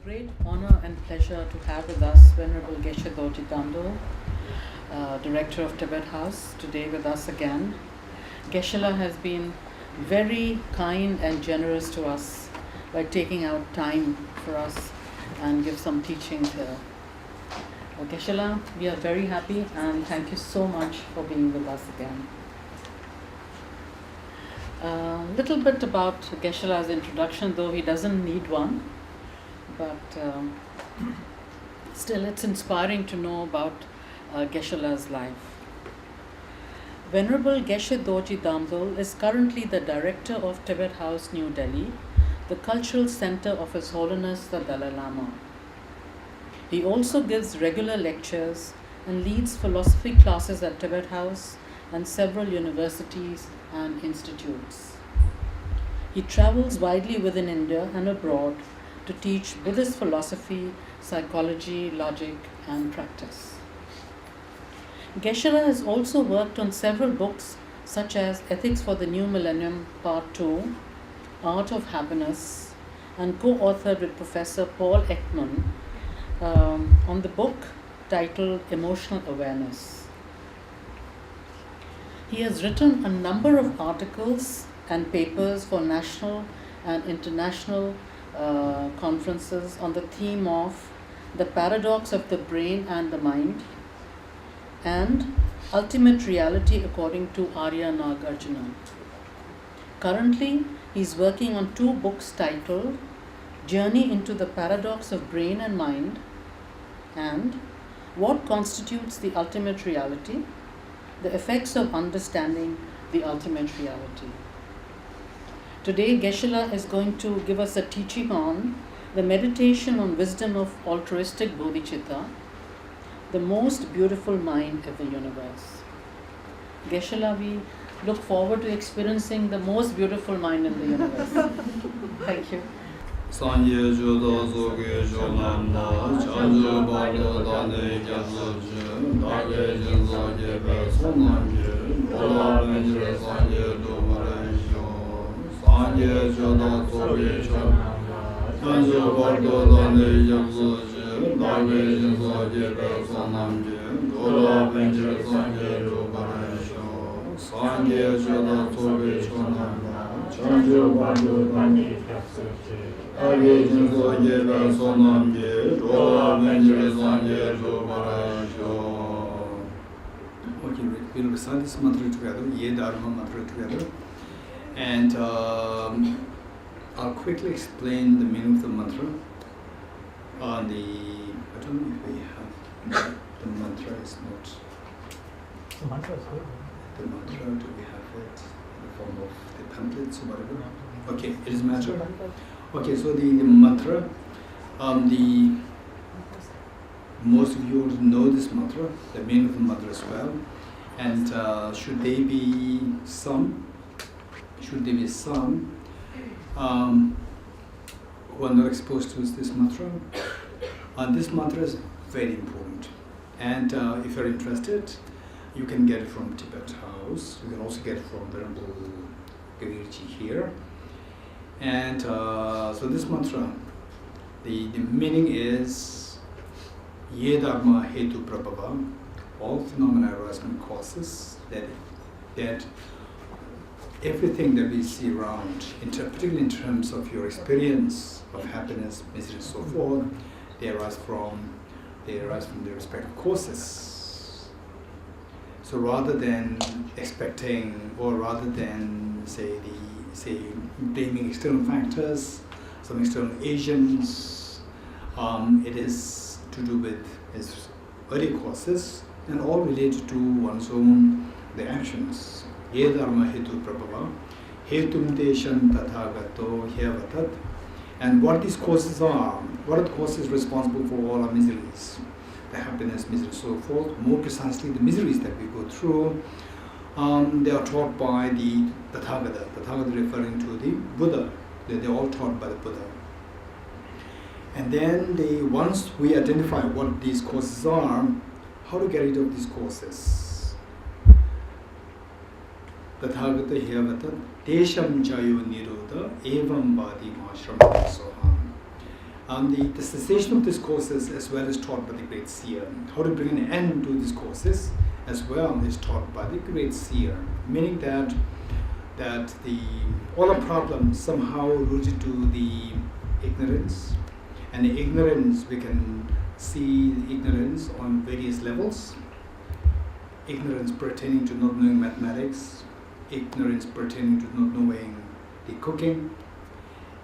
great honor and pleasure to have with us Venerable Geshe Dorji Damdul, Director of Tibet House, today with us again. Geshela has been very kind and generous to us by taking out time for us and give some teachings here. Geshela, we are very happy and thank you so much for being with us again. A little bit about Geshela's introduction, though he doesn't need one, but still it's inspiring to know about Geshela's life. Venerable Geshe Dorji Damdul is currently the Director of Tibet House, New Delhi, the Cultural Centre of His Holiness the Dalai Lama. He also gives regular lectures and leads philosophy classes at Tibet House and several universities and institutes. He travels widely within India and abroad to teach Buddhist philosophy, psychology, logic, and practice. Geshela has also worked on several books such as Ethics for the New Millennium Part 2, Art of Happiness, and co-authored with Professor Paul Ekman on the book titled Emotional Awareness. He has written a number of articles and papers for national and international conferences on the theme of the paradox of the brain and the mind and ultimate reality according to Arya Nagarjuna. Currently, he is working on two books titled Journey into the Paradox of Brain and Mind and What Constitutes the Ultimate Reality? The Effects of Understanding the Ultimate Reality. Today, Geshela is going to give us a teaching on the meditation on wisdom of altruistic bodhicitta, the most beautiful mind of the universe. Geshela, we look forward to experiencing the most beautiful mind in the universe. Thank you. Sanje judo zoge jolanda, chanju balo dane gyazoje, dage jinzoge be sonanje, ola benjre sanje domarejo, sanje judo zoge jolanda, chanju balo dane gyazoje, dage jinzoge be sonanje, ola benjre sanje domarejo, sanje judo zoge jolanda, chanju balo dane gyazoje. Okay, we'll recite this mantra together, Ye Dharma mantra together, and I'll quickly explain the meaning of the mantra. I don't know if we have the mantra. Is not the mantra is good. The mantra. Do we have it in the form of the pamphlets or whatever? Okay, it is matter. Okay, so the mantra, the most of you know this mantra, the meaning of the mantra as well. And should there be some who are not exposed to this mantra, this mantra is very important. And if you're interested, you can get it from Tibet House. You can also get it from Venerable Gavir-ji here. And so this mantra, the meaning is Ye Dharma Hetu Prabhava, all phenomena arise from causes, that everything that we see around, particularly in terms of your experience of happiness, misery, and so forth, they arise from the respective causes. So rather than expecting, or rather than say blaming external factors, some external agents, it is to do with its early causes and all related to one's own the actions. Ye dharma hetu prabhava, hetum deshan tathagato hyevatat. And what these causes are, what are the causes responsible for all our miseries? The happiness, misery, so forth. More precisely, the miseries that we go through, they are taught by the Tathagata. Tathagata referring to the Buddha. They're all taught by the Buddha. And then once we identify what these causes are, how to get rid of these causes. Tathagata Hyavata Desham Jayo Nirodha Evam Badi Mashram Soham. The cessation of discourses as well is taught by the great seer. How to bring an end to discourses as well is taught by the great seer, meaning that all the problems somehow rooted to the ignorance, and the ignorance, we can see the ignorance on various levels. Ignorance pertaining to not knowing mathematics, ignorance pertaining to not knowing the cooking,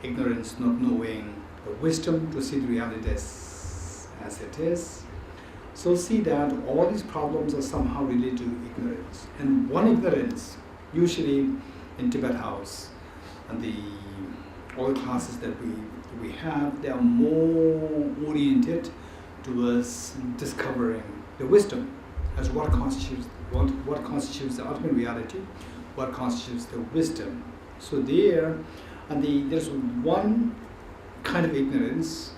ignorance not knowing the wisdom to see the reality as it is. So see that all these problems are somehow related to ignorance. And one ignorance, usually in Tibet House, and all the classes that we have, they are more oriented towards discovering the wisdom as what constitutes the ultimate reality, what constitutes the wisdom. So there's one kind of ignorance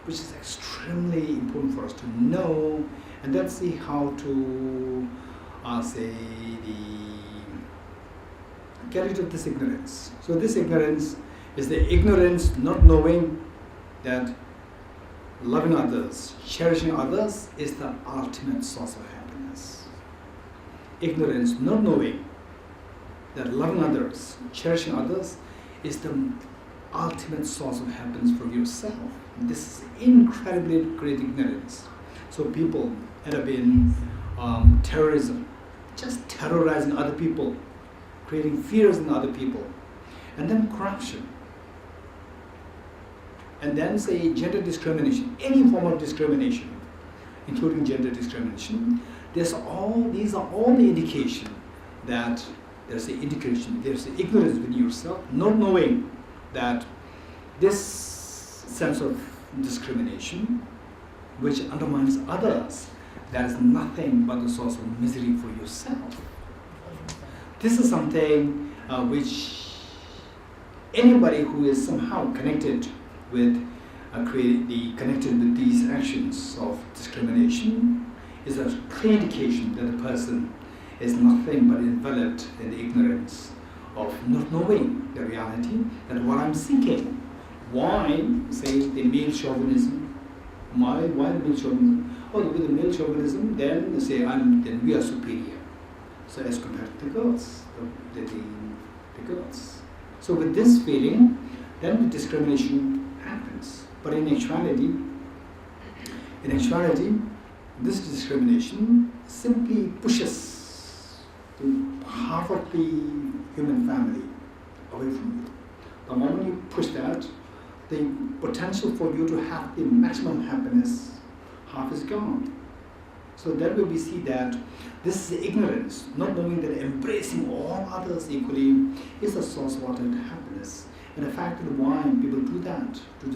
which is extremely important for us to know, and let's see how to get rid of this ignorance. So this ignorance is the ignorance not knowing that loving others, cherishing others is the ultimate source of happiness. Ignorance not knowing that loving others, cherishing others is the ultimate source of happiness for yourself. This is incredibly great ignorance. So people end up in terrorism, just terrorizing other people, creating fears in other people, and then corruption, and then say gender discrimination, any form of discrimination, including gender discrimination. These are all the indication that there's the ignorance within yourself, not knowing that this sense of discrimination, which undermines others, that is nothing but the source of misery for yourself. This is something which anybody who is somehow connected with these actions of discrimination is a clear indication that the person is nothing but enveloped in the ignorance of not knowing the reality, that what I'm seeking, why, say, the male chauvinism, why the male chauvinism? Oh, with the male chauvinism, then they say, then we are superior. So as compared to the girls, the girls. So with this feeling, then the discrimination happens. But in actuality, this discrimination simply pushes half of the human family away from you. The moment you push that, the potential for you to have the maximum happiness, half is gone. So then we see that this is ignorance, not knowing that embracing all others equally is a source of ultimate happiness. And the fact that why people do that, to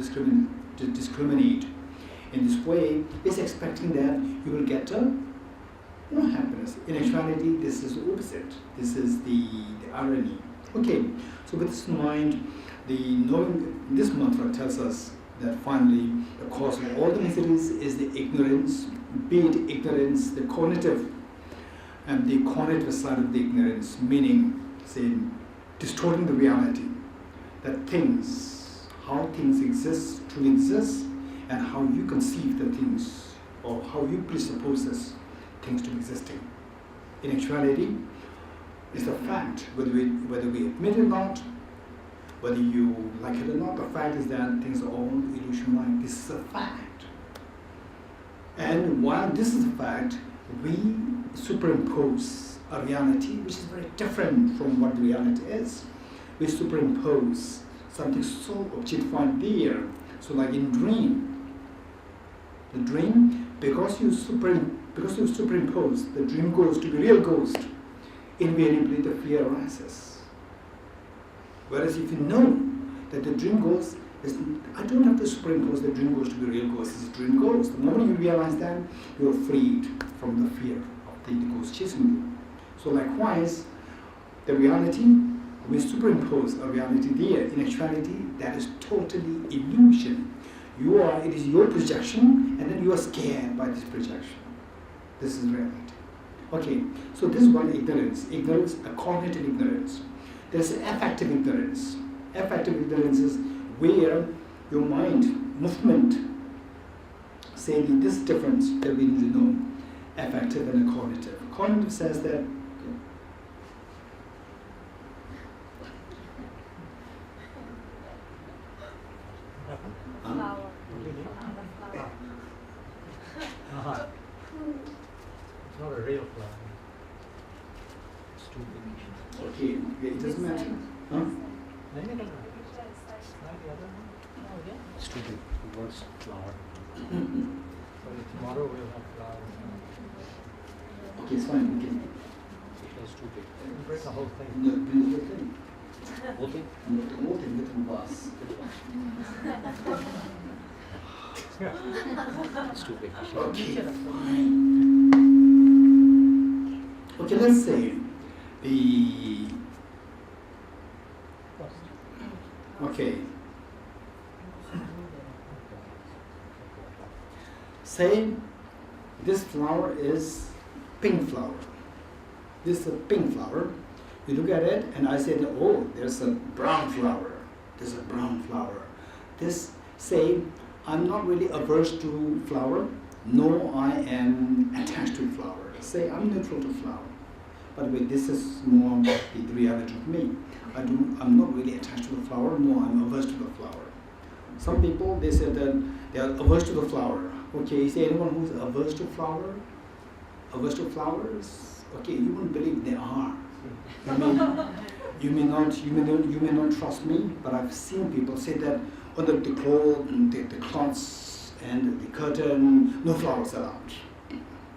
discriminate in this way, is expecting that you will get happiness. In actuality, this is the opposite. This is the irony. Okay, so with this in mind, this mantra tells us that finally the cause of all the miseries is the ignorance, be it ignorance, the cognitive and the cognitive side of the ignorance, meaning, say, distorting the reality, that how things truly exist, and how you conceive the things, or how you presuppose things to be existing. In actuality, it's a fact, whether we admit it or not, whether you like it or not, the fact is that things are all illusion-like. This is a fact. And while this is a fact, we superimpose a reality which is very different from what the reality is. We superimpose something so objectified there. So like in dream, the dream, because you superimpose, the dream ghost to be real ghost, invariably the fear arises. Whereas if you know that the dream ghost is, I don't have to superimpose the dream ghost to be real ghost, it's a dream ghost. The moment you realize that, you are freed from the fear of the ghost chasing you. So likewise, the reality, we superimpose a reality there. In actuality, that is totally illusion. It is your projection, and then you are scared by this projection. This is reality. Okay, so this is one ignorance, a cognitive ignorance. There's affective ignorance. Affective ignorance is where your mind movement, say this difference that we need to know, affective and cognitive. Cognitive says that Flower. It's not a real flower. It's too big. okay, it doesn't matter. Huh? Maybe not. Try the other one. Oh, yeah. It's too big. The word's flower. So tomorrow we'll have flowers. Okay, it's fine. We can It's too big. Break the whole thing. bring the thing. Whole thing? Not the whole thing, little vase. It's too big. Okay, fine. Okay, let's say the okay. Say this flower is pink flower. This is a pink flower. You look at it and I said, oh, there's a brown flower. There's a brown flower. This say I'm not really averse to flower, nor I am attached to flower. Say I'm neutral to flower. By the way, this is more the reality of me. I'm not really attached to the flower, nor I'm averse to the flower. Some people, they say that they are averse to the flower. Okay, is there anyone who's averse to flower? Averse to flowers? Okay, you wouldn't believe they are. You may not trust me, but I've seen people say that under the cloths and the curtain, no flowers allowed.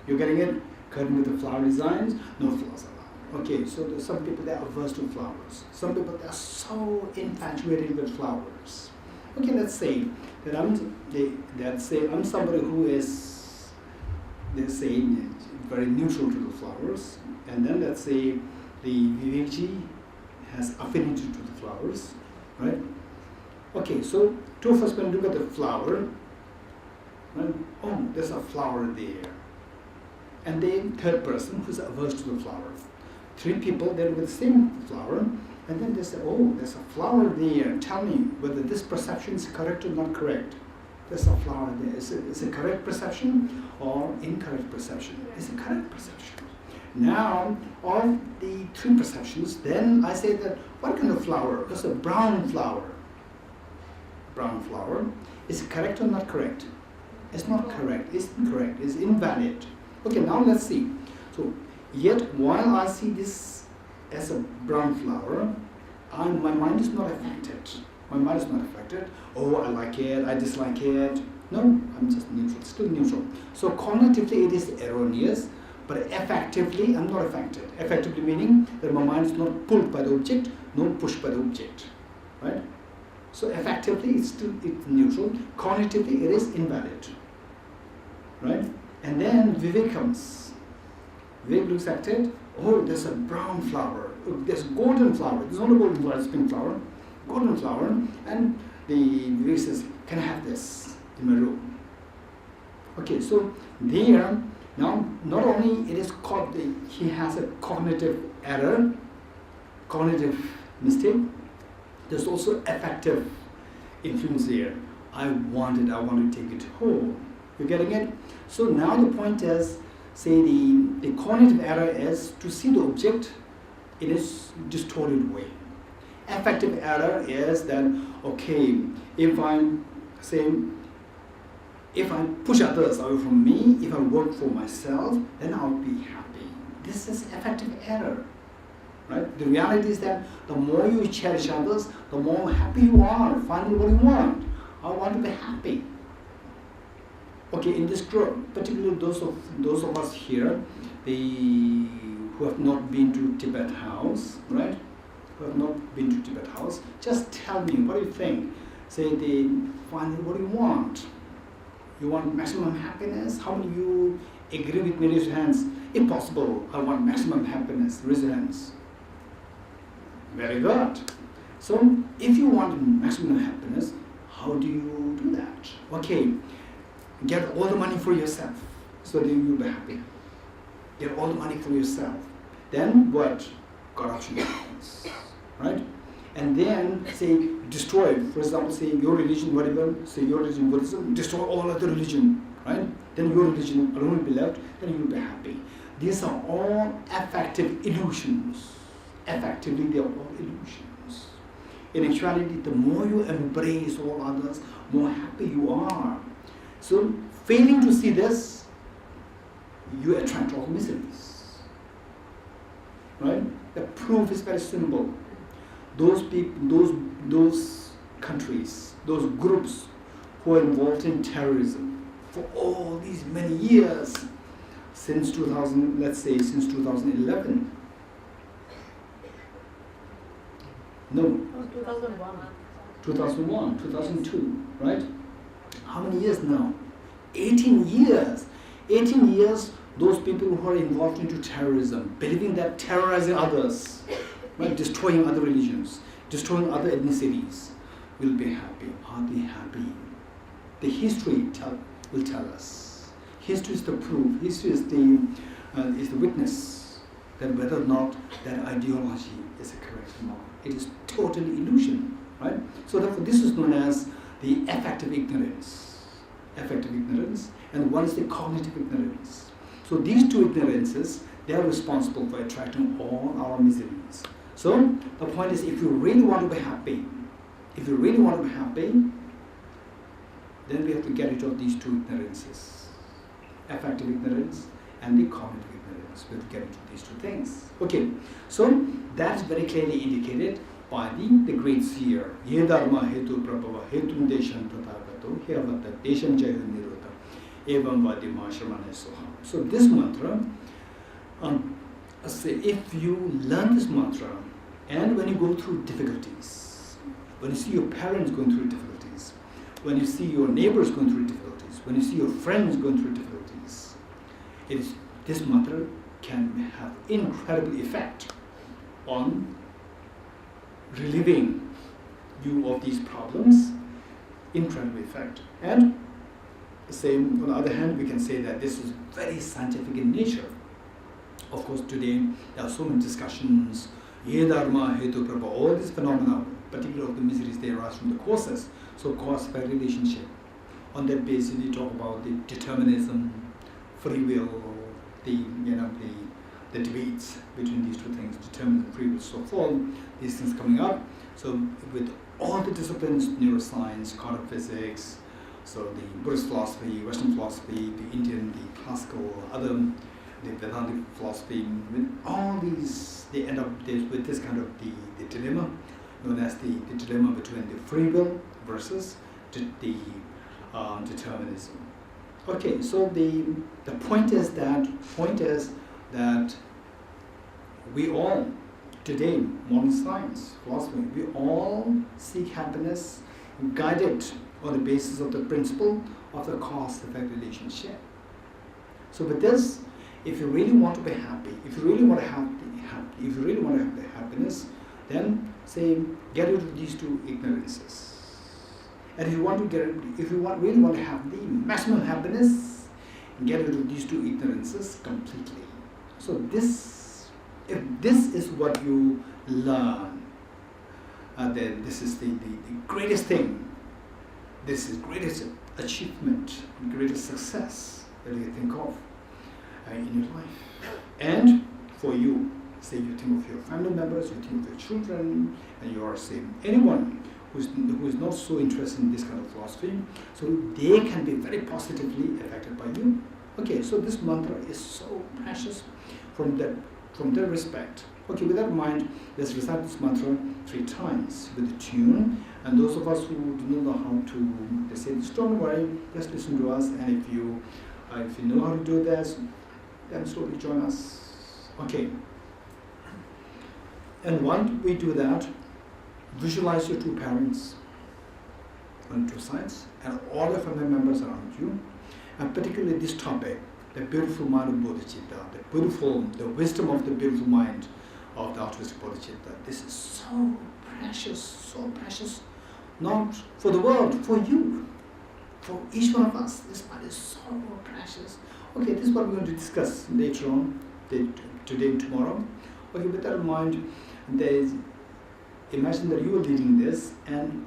You're getting it? Curtain with the flower designs, no flowers allowed. Okay, so there's some people that are averse to flowers. Some people that are so infatuated with flowers. Okay, let's say that I'm somebody who is, let's say, very neutral to the flowers, and then let's say the Vivekji has affinity to the flowers, right? Okay, so two of us when look at the flower, right? Oh, there's a flower there. And then third person who's averse to the flower. Three people, they look at the same flower, and then they say, oh, there's a flower there. Tell me whether this perception is correct or not correct. There's a flower there. Is it correct perception or incorrect perception? It's a correct perception. Now, of the three perceptions, then I say that what kind of flower? It's a brown flower. Brown flower. Is it correct or not correct? It's not correct. It's incorrect. It's invalid. Okay, now let's see. So, yet while I see this as a brown flower, my mind is not affected. My mind is not affected. Oh, I like it, I dislike it. No, I'm just neutral, still neutral. So cognitively it is erroneous, but effectively I'm not affected. Effectively meaning that my mind is not pulled by the object, nor pushed by the object. Right? So effectively it's neutral. Cognitively it is invalid. Right? And then Vivek comes. Vivek looks at it. Oh, there's a brown flower. Oh, there's golden flower. There's not a golden flower, it's pink flower. Golden flower. And the Vivek says, can I have this in my room? Okay, so there, now not only it is called he has a cognitive error, cognitive mistake, there's also affective influence there. I want to take it home. You're getting it? So now the point is, say the cognitive error is to see the object in a distorted way. Affective error is that, okay, if I push others away from me, if I work for myself, then I'll be happy. This is affective error. Right? The reality is that the more you cherish others, the more happy you are, finding what you want. I want to be happy. Okay, in this group, particularly those of us here, who have not been to Tibet House, right? Who have not been to Tibet House, just tell me, what do you think? Say find what do you want? You want maximum happiness? How many of you agree with me? Raise your hands. If possible, I want maximum happiness. Raise your hands. Very good. So, if you want maximum happiness, how do you do that? Okay, get all the money for yourself, so that you'll be happy. Get all the money for yourself. Then what? Corruption happens, right? and then say destroy, for example, say your religion, whatever, say your religion, Buddhism, destroy all other religion, right? Then your religion alone will be left, then you will be happy. These are all affective illusions. Effectively, they are all illusions. In actuality, the more you embrace all others, more happy you are. So, failing to see this, you attract all miseries. Right? The proof is very simple. Those people, those countries, those groups who are involved in terrorism for all these many years, since 2000, let's say since 2011. No. 2001. 2001, 2002, right? How many years now? 18 years. 18 years, those people who are involved into terrorism, believing that terrorizing others, right, destroying other religions, destroying other ethnicities, will be happy. Are they happy? The history will tell us. History is the proof. History is the witness that whether or not that ideology is correct or not. It is totally illusion, right? So therefore, this is known as the affective ignorance. Affective ignorance, and one is the cognitive ignorance. So these two ignorances, they are responsible for attracting all our miseries. So the point is, if you really want to be happy, then we have to get rid of these two ignorances. Affective ignorance and the cognitive ignorance. We have to get rid of these two things. Okay, so that's very clearly indicated by the great seer. Ye dharma hetu prabhava hetum deshan tathagato hevata deshan jaya nirota evam vadima shramane soha. So this mantra, say if you learn this mantra, and when you go through difficulties, when you see your parents going through difficulties, when you see your neighbors going through difficulties, when you see your friends going through difficulties, this mantra can have incredible effect on relieving you of these problems. Incredible effect. And same, on the other hand, we can say that this is very scientific in nature. Of course, today there are so many discussions, ye dharma hetu prabha, all these phenomena, particularly of the miseries, they arise from the causes, so cause by relationship. On that basis, we talk about the determinism, free will, the debates between these two things, determinism, free will, so forth, these things coming up. So with all the disciplines, neuroscience, quantum physics, so the Buddhist philosophy, Western philosophy, the Indian, the classical, the Vedantic philosophy, with all these, they end up with this kind of the dilemma, known as the dilemma between the free will versus the determinism. Okay, so the point is that we all, today, modern science, philosophy, we all seek happiness guided on the basis of the principle of the cause-effect relationship. So with this, if you really want to be happy, if you really want to have the happiness, then say get rid of these two ignorances. And if you really want to have the maximum happiness, get rid of these two ignorances completely. So if this is what you learn, then this is the greatest thing. This is greatest achievement, greatest success that you think of in your life. And for you, say you think of your family members, you think of your children, and you are saying anyone who is not so interested in this kind of philosophy, so they can be very positively affected by you. Okay, so this mantra is so precious from that respect. Okay, with that in mind, let's recite this mantra 3 times with the tune. And those of us who do not know how to say this, don't worry, just listen to us. And if you know how to do this, then slowly join us. Okay. And while we do that, visualize your 2 parents on 2 sides and all the family members around you, and particularly this topic, the beautiful mind of Bodhicitta, the wisdom of the beautiful mind of the Altruistic Bodhicitta. This is so precious, not for the world, for you, for each one of us. This mind is so precious. Okay, this is what we're going to discuss later on, today and tomorrow. Okay, with that in mind, imagine that you are leading this, and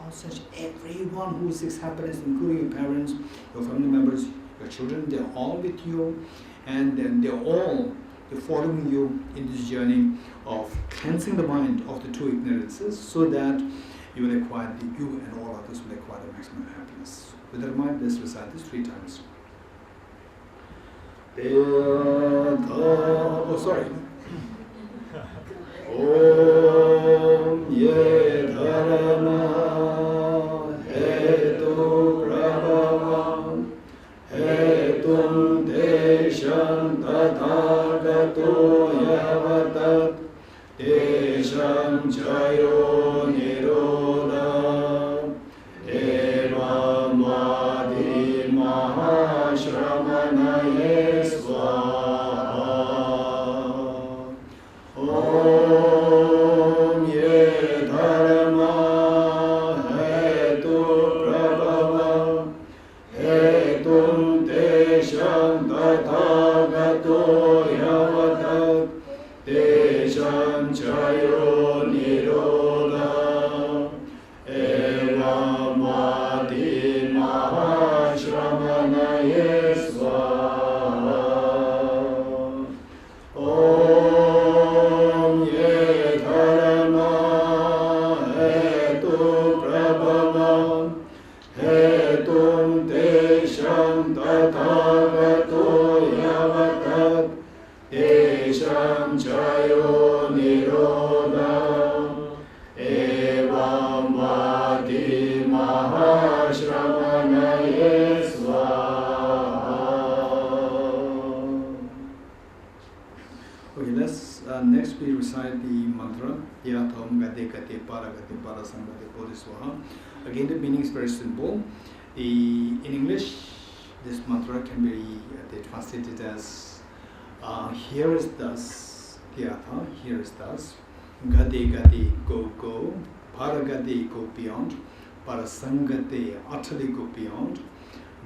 such everyone who seeks happiness, including your parents, your family members, your children, they're all with you, and then they're following you in this journey of cleansing the mind of the two ignorances, so that you will acquire you and all others will acquire the maximum happiness. With that in mind, let's recite this 3 times. Oh, sorry. Om ye dharma hetu prabhavam hetum desham tathagato yavatat desham chayo nirodha evam vadi mahashramanaye swaha. Om ye dharma hetu prabhavam hetum desham tathagato yavatat desham chayo nirodha evam vadi mahashramanaye swaha. Om ye dharma hetu prabhavam hetum desham tathagato yavatat desham chayo nirodha evam vadi mahashramanaye swaha. Okay, let's next we recite the mantra Yatham Gate Gate Paragate Parasangate Bodhiswaha. Again, the meaning is very simple. In English, this mantra can be translated as here is thus, Yatha, here is thus, Gate Gate, go, go, Paragate, go beyond, Parasangate, utterly go beyond,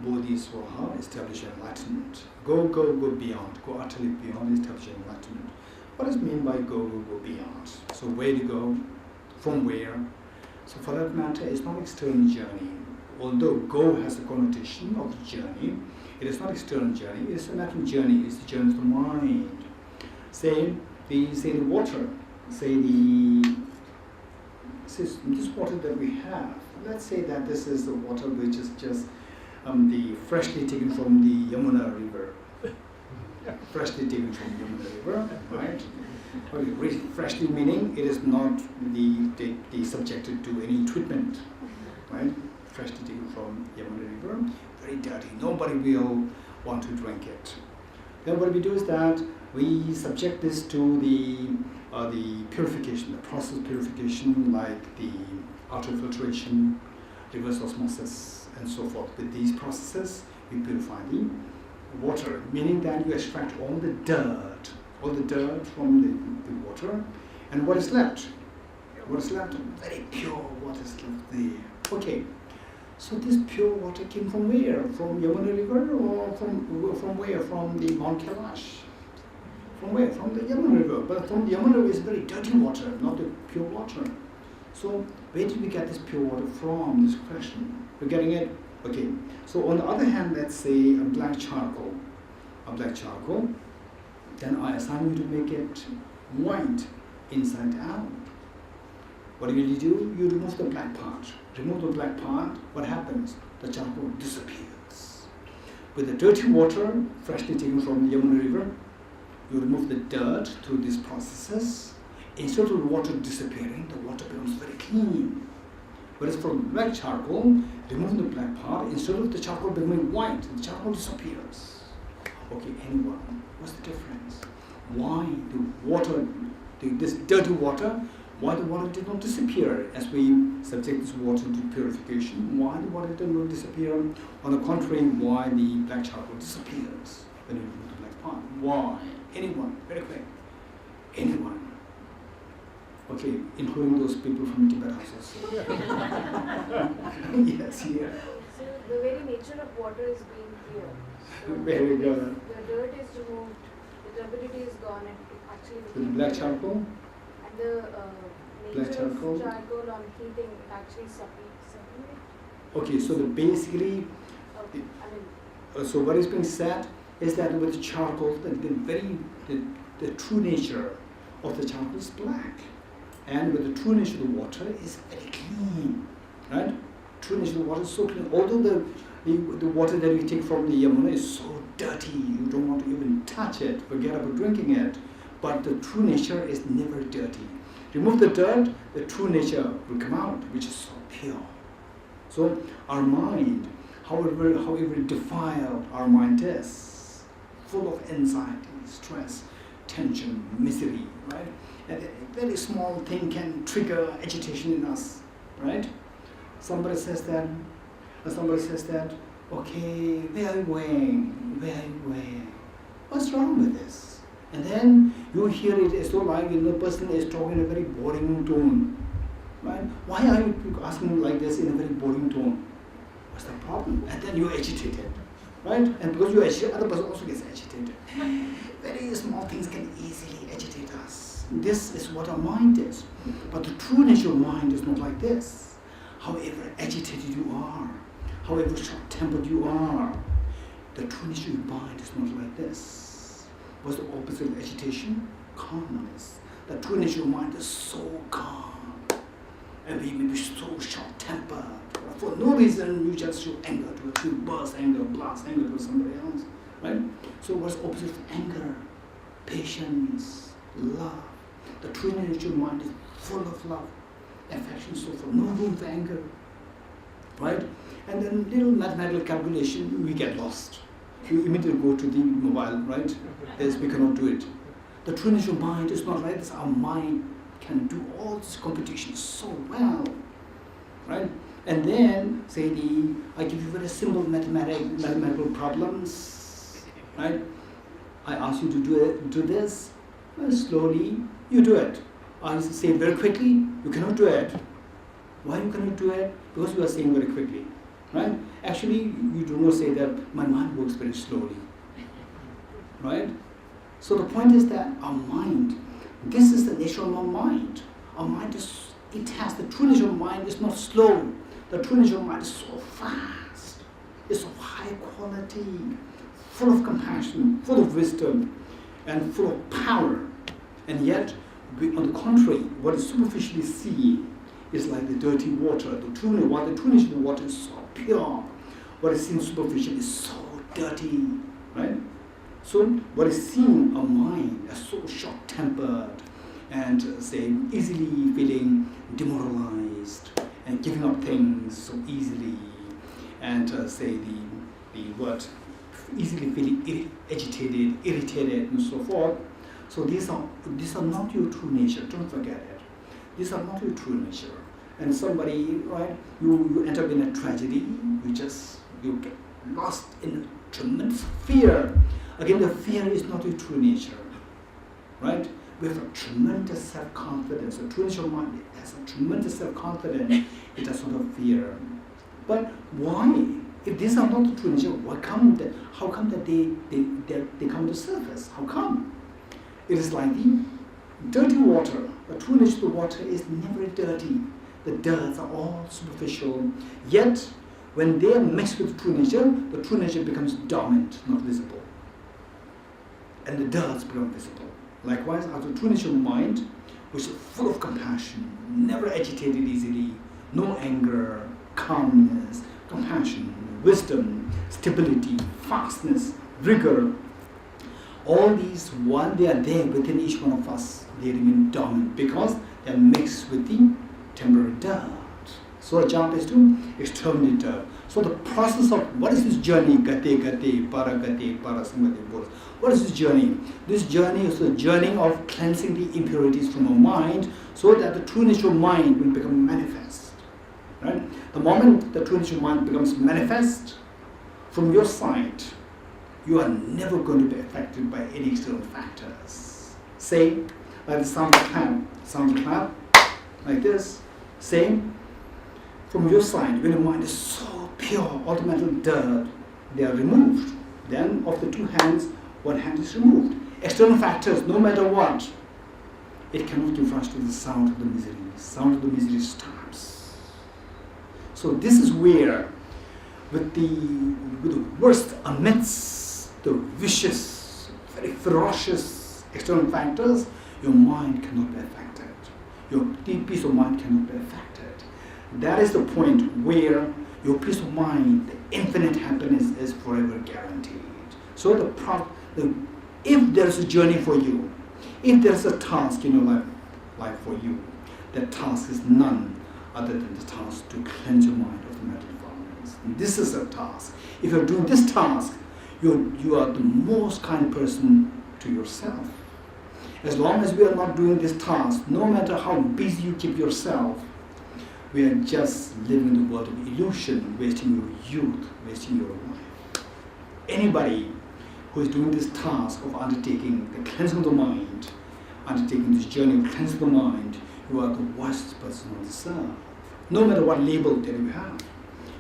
Bodhiswaha, establish enlightenment. Go, go, go beyond, go utterly beyond, establish enlightenment. What does it mean by go, go, go beyond? So where to go? From where? So for that matter, it's not external journey. Although go has the connotation of journey, it is not external journey, it's a natural journey, it's the journey of the mind. Say the water, this water that we have, let's say that this is the water which is just the freshly taken from the Yamuna river. Freshly taken from the Yamuna river, right? Okay, freshly meaning it is not the subjected to any treatment, right? Freshly taken from Yamuna river, very dirty. Nobody will want to drink it. Then what we do is that we subject this to the purification, the process of purification, like the ultrafiltration, reverse osmosis, and so forth. With these processes, we purify the water, meaning that you extract all the dirt from the water, and what is left? What is left? Very pure water is left there. Okay, so this pure water came from where? From Yamuna river, or from where? From the Mount Kailash? From where? From the Yamuna river. But from the Yamuna river is very dirty water, not the pure water. So where did we get this pure water from? This question. We're getting it? Okay. So on the other hand, let's say a black charcoal. Then I assign you to make it white inside out. What do? You remove the black part. Remove the black part, what happens? The charcoal disappears. With the dirty water, freshly taken from the Yamuna river, you remove the dirt through these processes. Instead of the water disappearing, the water becomes very clean. Whereas from black charcoal, removing the black part, instead of the charcoal becoming white, the charcoal disappears. Okay, anyone, what's the difference? Why the water, this dirty water, why the water did not disappear as we subject this water to purification? Why the water did not disappear? On the contrary, why the black charcoal disappears when you remove the black part? Why? Anyone, very quick. Anyone. Okay, including those people from Tibet House also. Yes, here. So the very nature of water is being pure. So Very good. The dirt is removed, the turbidity is gone, and it actually With black charcoal? and the Black nature charcoal. of charcoal on heating, it actually separates. Okay, so basically, Okay, I mean, so what is being said is that with charcoal, the true nature of the charcoal is black, and with the true nature of the water is very clean, right? True nature of the water is so clean. Although the water that you take from the Yamuna is so dirty, you don't want to even touch it, forget about drinking it. But the true nature is never dirty. Remove the dirt, the true nature will come out, which is so pure. So our mind, however defiled our mind is, full of anxiety, stress, tension, misery, right? And a very small thing can trigger agitation in us, right? Somebody says that, okay, where are you going? Where are you going? What's wrong with this? And then you hear it as though like the person is talking in a very boring tone, right? Why are you asking like this in a very boring tone? What's the problem? And then you're agitated, right? And because you're agitated, other person also gets agitated. Very small things can easily agitate us. This is what our mind is. But the true nature of mind is not like this. However agitated you are, however short-tempered you are, the true nature of your mind is not like this. What's the opposite of agitation? Calmness. The true nature of mind is so calm. And we may be so short-tempered. For no reason, you just show anger to it. You burst anger, blast anger to somebody else. Right? So what's the opposite of anger? Patience, love. The true nature of mind is full of love, affection, so forth. No room for anger. Right? And then little mathematical calculation, we get lost. You immediately go to the mobile, right? Yes, we cannot do it. The true nature of mind is not like this. Our mind can do all this computation so well, right? And then, say I give you very simple mathematical problems, right? I ask you to do this, well, slowly, you do it. I say it very quickly, you cannot do it. Why you cannot do it? Because you are saying very quickly, right? Actually, you do not say that my mind works very slowly, right? So the point is that our mind, this is the nature of our mind. Our mind is, it has the true nature of mind is not slow. The true nature of mind is so fast. It's of high quality, full of compassion, full of wisdom, and full of power. And yet, on the contrary, what is superficially seen is like the dirty water. The true nature of the water is so pure. What is seen superficially is so dirty, right? So what is seen our mind is so short-tempered and say easily feeling demoralized and giving up things so easily, and say the word easily feeling agitated, irritated, and so forth. So these are not your true nature. Don't forget it. These are not your true nature. And somebody, right? You end up in a tragedy. You get lost in tremendous fear. Again, the fear is not your true nature, right? We have a tremendous self-confidence. The true nature of mind has a tremendous self-confidence. It does not have fear. But why? If these are not the true nature, how come that they come to the surface? How come? It is like the dirty water. The true nature of the water is never dirty. The dirts are all superficial. Yet, when they are mixed with the true nature becomes dominant, not visible. And the dirts become visible. Likewise, our true nature of mind, which is full of compassion, never agitated easily, no anger, calmness, compassion, wisdom, stability, fastness, rigor, all these, while they are there within each one of us, they remain dominant because they are mixed with the temporary dirt. So our job is to exterminate dirt. So the process of what is this journey, gate, paragate, parasamgate, both. What is this journey? This journey is the journey of cleansing the impurities from our mind so that the true nature of mind will become manifest. Right? The moment the true nature of mind becomes manifest, from your side, you are never going to be affected by any external factors. Say, like the sound of clap, like this. Same, from your side, when your mind is so pure, all the mental dirt, they are removed. Then, of the two hands, one hand is removed. External factors, no matter what. it cannot give rise to the sound of the misery. Sound of the misery stops. So this is where, with the worst amidst the vicious, very ferocious external factors, your mind cannot be affected. Your deep peace of mind cannot be affected. That is the point where your peace of mind, the infinite happiness, is forever guaranteed. So if there's a journey for you, if there's a task in your life for you, that task is none other than the task to cleanse your mind of the mental defilements. This is a task. If you're doing this task, you are the most kind person to yourself. As long as we are not doing this task, no matter how busy you keep yourself, we are just living in the world of illusion, wasting your youth, wasting your life. Anybody who is doing this task of undertaking the cleansing of the mind, undertaking this journey of cleansing the mind, you are the worst person on this earth. No matter what label that you have.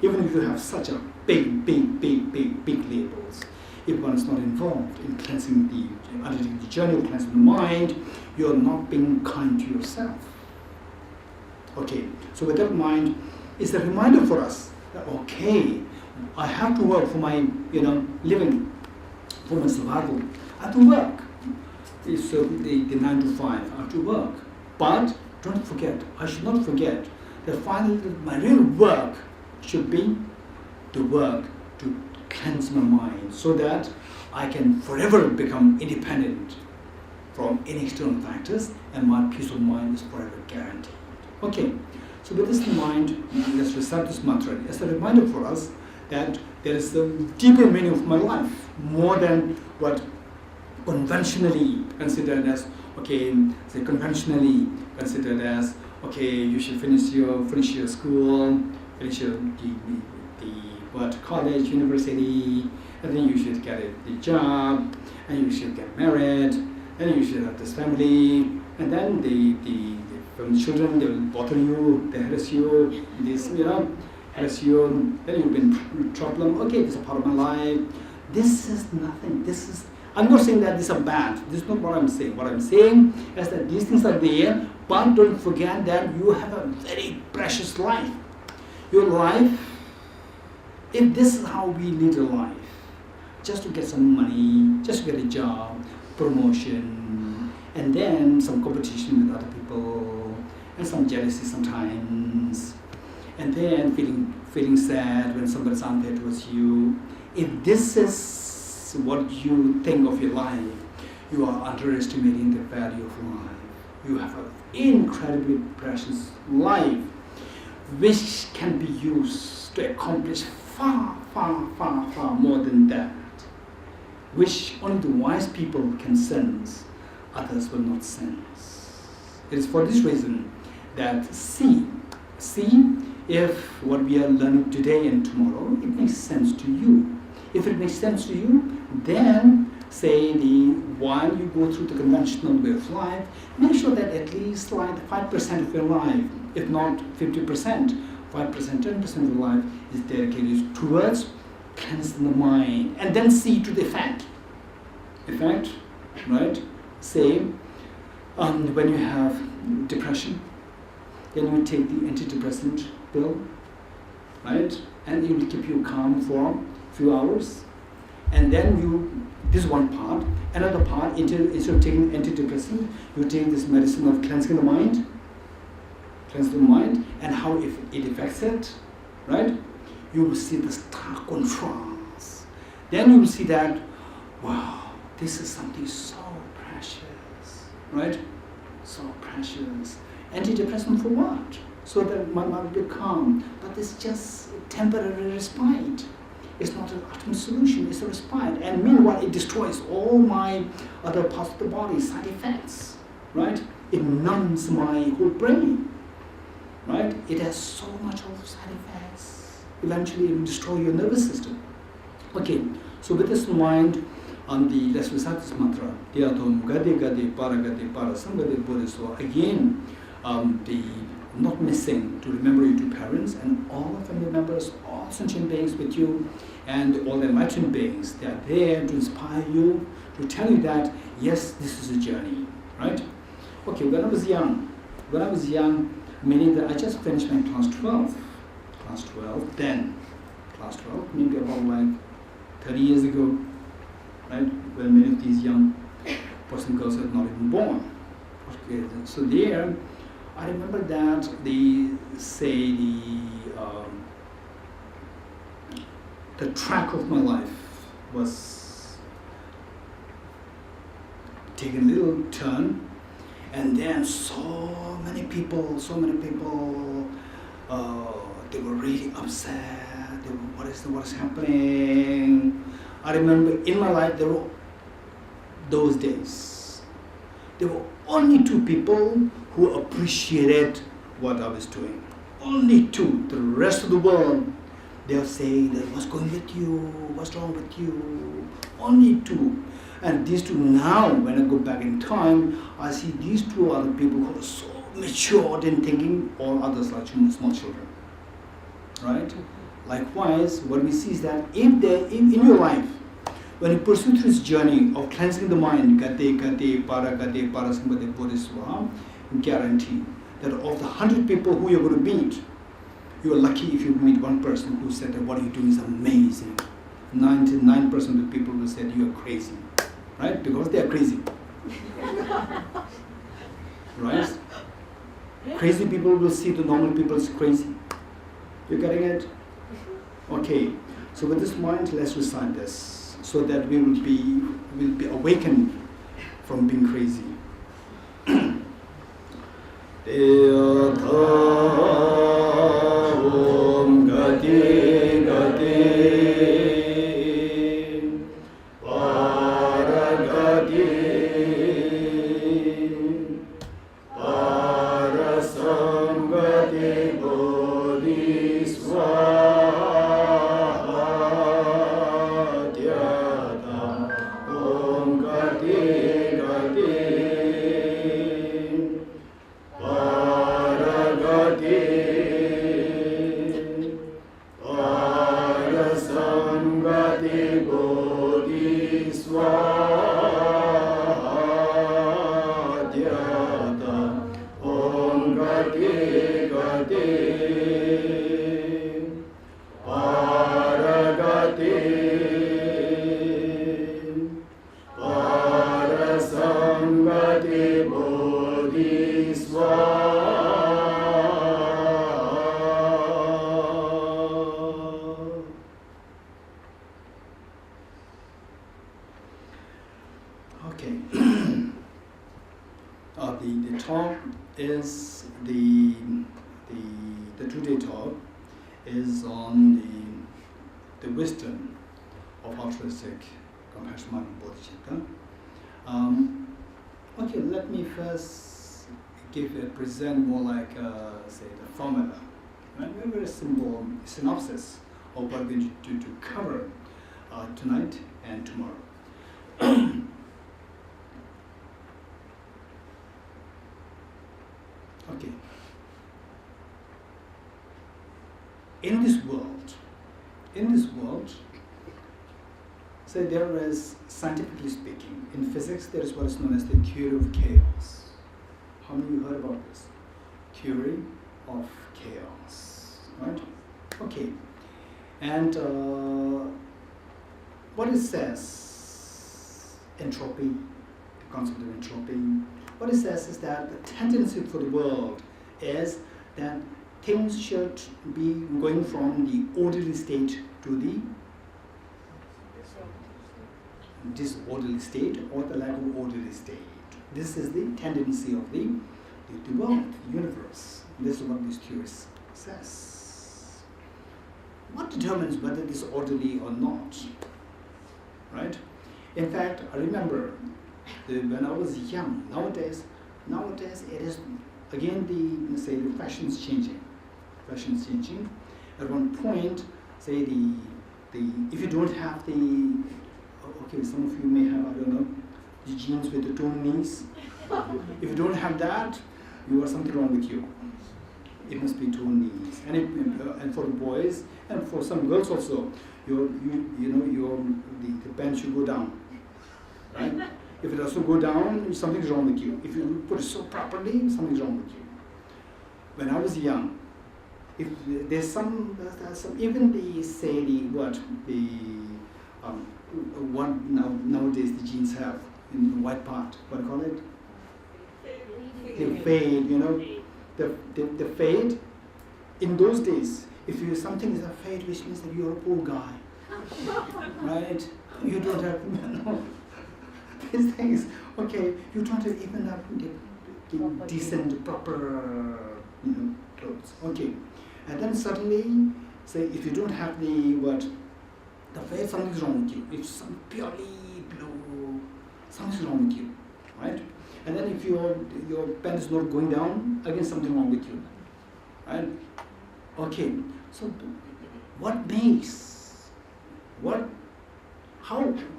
Even if you have such a big labels, if one is not involved in undertaking the journey of cleansing the mind, you are not being kind to yourself. Okay, so with that mind, it's a reminder for us that, okay, I have to work for my, living, for my survival. I have to work. It's the 9 to 5, I have to work. But don't forget, I should not forget that finally my real work should be the work to cleanse my mind so that I can forever become independent from any external factors and my peace of mind is forever guaranteed. Okay, so with this in mind, let's recite this mantra as a reminder for us that there is a deeper meaning of my life, more than what conventionally considered as, you should finish your school, finish the college, university, and then you should get a job, and you should get married, and you should have this family, and then the children, they will bother you, they harass you, harass you, then you've been in trouble. Okay, this is a part of my life. This is nothing. I'm not saying that these are bad. This is not what I'm saying. What I'm saying is that these things are there, but don't forget that you have a very precious life. Your life, if this is how we lead a life, just to get some money, just to get a job, promotion, and then some competition with other people, and some jealousy sometimes, and then feeling sad when somebody's unfair towards you. If this is what you think of your life, you are underestimating the value of life. You have an incredibly precious life which can be used to accomplish far more than that, which only the wise people can sense, others will not sense. It is for this reason that see if what we are learning today and tomorrow, it makes sense to you. If it makes sense to you, then while you go through the conventional way of life, make sure that at least 5% of your life, if not 50%, 5%, 10% of your life is dedicated towards cleansing the mind, and then see to the effect, right? Say, when you have depression, then you take the antidepressant pill, right? And it will keep you calm for a few hours. And then this is one part. Another part, instead of taking antidepressant, you take this medicine of cleansing the mind, and how if it affects it, right? You will see the stark contrast. Then you will see that, wow, this is something so precious, right? So precious. Antidepressant for what? So that my mind will be calm. But it's just temporary respite. It's not an ultimate solution, it's a respite. And meanwhile, it destroys all my other parts of the body, side effects, right? It numbs my whole brain, right? It has so much of side effects. Eventually, it will destroy your nervous system. Okay, so with this in mind, let's recite this mantra. Again, not missing to remember your two parents and all the family members, all sentient beings with you, and all the enlightened beings. They are there to inspire you, to tell you that, yes, this is a journey, right? Okay, when I was young, meaning that I just finished my class 12, maybe about like 30 years ago, right? When many of these young boys and girls had not even born. Okay, so there, I remember that they say the track of my life was taking a little turn, and then so many people, they were really upset. They were, what is happening? I remember in my life there were those days. There were only two people who appreciated what I was doing. Only two. The rest of the world, they'll say, what's going with you? What's wrong with you? Only two. And these two now, when I go back in time, I see these two other people who are so matured in thinking, all others are small children. Right? Likewise, what we see is that in your life, when you pursue this journey of cleansing the mind, gate, para sambhate bodhiswa, guarantee that of the 100 people who you're going to meet, you are lucky if you meet one person who said that what you're doing is amazing. 99% of the people will say you are crazy, right? Because they are crazy. Right? Crazy people will see the normal people as crazy. You getting it? Okay. So with this mind, let's recite this, so that we will be awakened from being crazy. Okay. The talk is the today talk is on the wisdom of altruistic bodhicitta. Okay, let me first present more like say the formula, right? A very simple synopsis of what we're going to cover tonight and tomorrow. Okay. In this world, so there is, scientifically speaking, in physics, there is what is known as the theory of chaos. How many of you heard about this? Theory of chaos, right? Okay. And what it says, entropy, the concept of entropy, what it says is that the tendency for the world is that things should be going from the orderly state to the disorderly state, or the lack of orderly state. This is the tendency of the world, the universe. This is what this theory says. What determines whether it is orderly or not? Right? In fact, I remember when I was young. Nowadays it is again the fashion's changing. At one point, say if you don't have okay, some of you may have, I don't know, the genes with the toned knees. If you don't have that, you are something wrong with you. It must be toned knees, and for the boys and for some girls also, the pants should go down, right? If it doesn't go down, something's wrong with you. If you put it so properly, something's wrong with you. When I was young, if there's some even what nowadays the genes have in the white part, what do you call it? The fade, the fade. In those days, if something is a fade, which means that you're a poor guy, right? You don't have these things. Okay, you don't have even have decent, proper, clothes. Okay, and then suddenly, say if you don't have the fade, something's wrong with you. If some purely blue, something's wrong with you, right? And then if your pen is not going down, again something wrong with you, right? Okay, so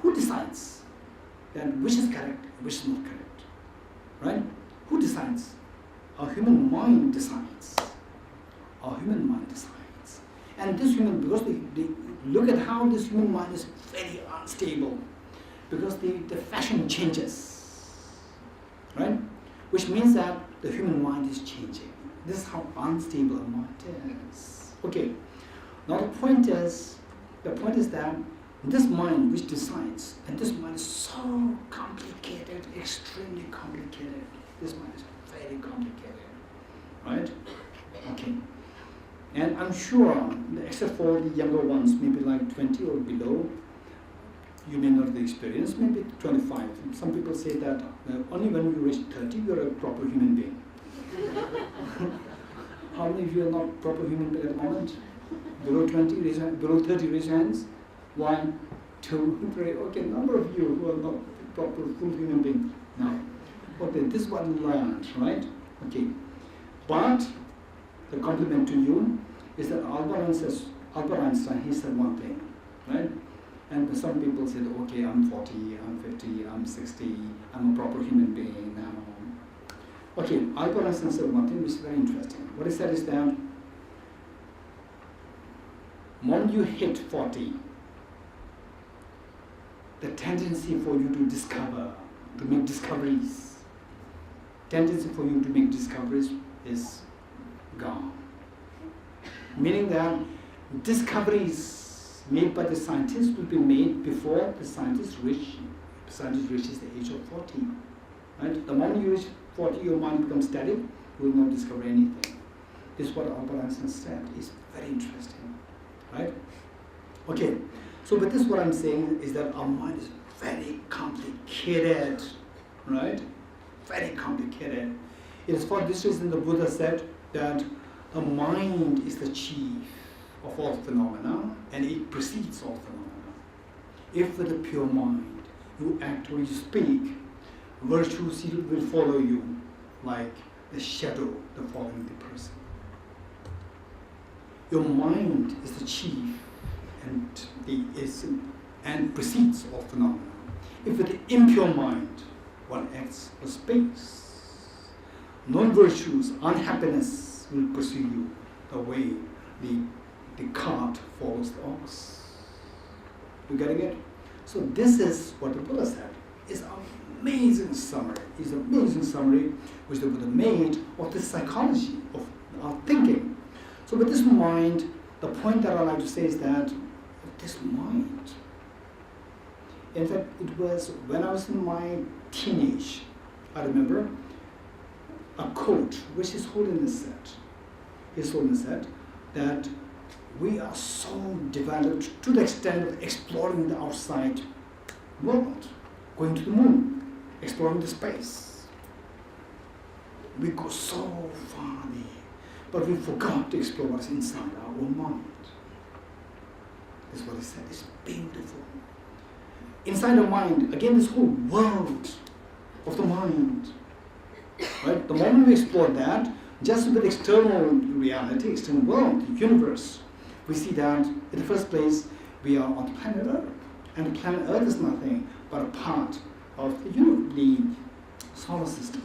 who decides that which is correct, which is not correct, right? Who decides? Our human mind decides. Our human mind decides. And this human, because they look at how this human mind is very unstable, because the fashion changes, right? Which means that the human mind is changing. This is how unstable our mind is. Okay. Now the point is that this mind which decides, and this mind is so complicated, extremely complicated. This mind is very complicated, right? Okay. And I'm sure, except for the younger ones, maybe like 20 or below, you may not have the experience, maybe 25. Some people say that only when you reach 30, you're a proper human being. How many of you are not proper human being at the moment? Below 20, below 30, raise your hands. 1, 2, 3. Okay, number of you who are not proper full human being now. Okay, this is what we learned, right? Okay. But the compliment to you is that Albert Einstein, he said one thing, right? And some people said, okay, I'm 40, I'm 50, I'm 60, I'm a proper human being now. Okay, Albert Einstein said one thing which is very interesting. What he said is that when you hit 40, the tendency for you to discover, to make discoveries, is gone. Meaning that discoveries made by the scientists will be made before the scientist reaches the age of 40. Right? The moment you reach 40, your mind becomes static, you will not discover anything. This is what Albert Einstein said. It's very interesting. Right? Okay. So with this what I'm saying is that our mind is very complicated. Right? Very complicated. It is for this reason the Buddha said that the mind is the chief of all phenomena and it precedes all phenomena. If with a pure mind you act or you speak, virtues will follow you like a shadow following the person. Your mind is the chief and precedes all phenomena. If with the impure mind one acts or speaks, non-virtues, unhappiness will pursue you the way the cart follows the ox. You getting it? So this is what the Buddha said. It's an amazing summary. It's an amazing summary which the Buddha made of the psychology of our thinking. So with this mind, the point that I like to say is that this mind, in fact, it was when I was in my teenage, I remember a quote which His Holiness said. His Holiness said that we are so developed to the extent of exploring the outside world, going to the moon, exploring the space. We go so far there, but we forgot to explore what's inside our own mind. That's what he said. It's beautiful. Inside the mind, again, this whole world of the mind. Right? The moment we explore that, just with external reality, external world, the universe, we see that in the first place we are on planet Earth, and the planet Earth is nothing but a part of the solar system.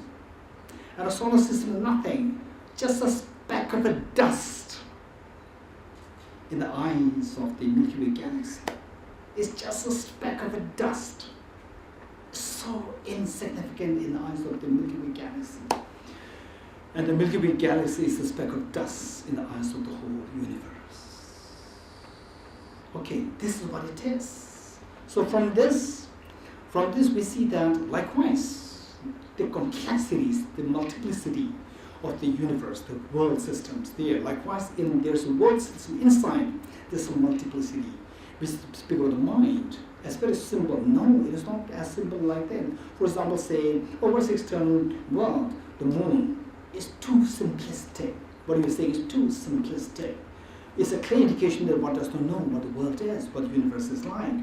And the solar system is nothing, just a speck of a dust in the eyes of the Milky Way galaxy. It's just a speck of a dust. so insignificant in the eyes of the Milky Way galaxy. And the Milky Way galaxy is a speck of dust in the eyes of the whole universe. Okay, this is what it is. So from this we see that likewise, the complexities, the multiplicity of the universe, the world systems there. Likewise, there's a world system inside, there's a multiplicity. We speak of the mind as very simple. No, it is not as simple like that. For example, say, over this external world, the moon is too simplistic. What you say is too simplistic. It's a clear indication that one does not know what the world is, what the universe is like,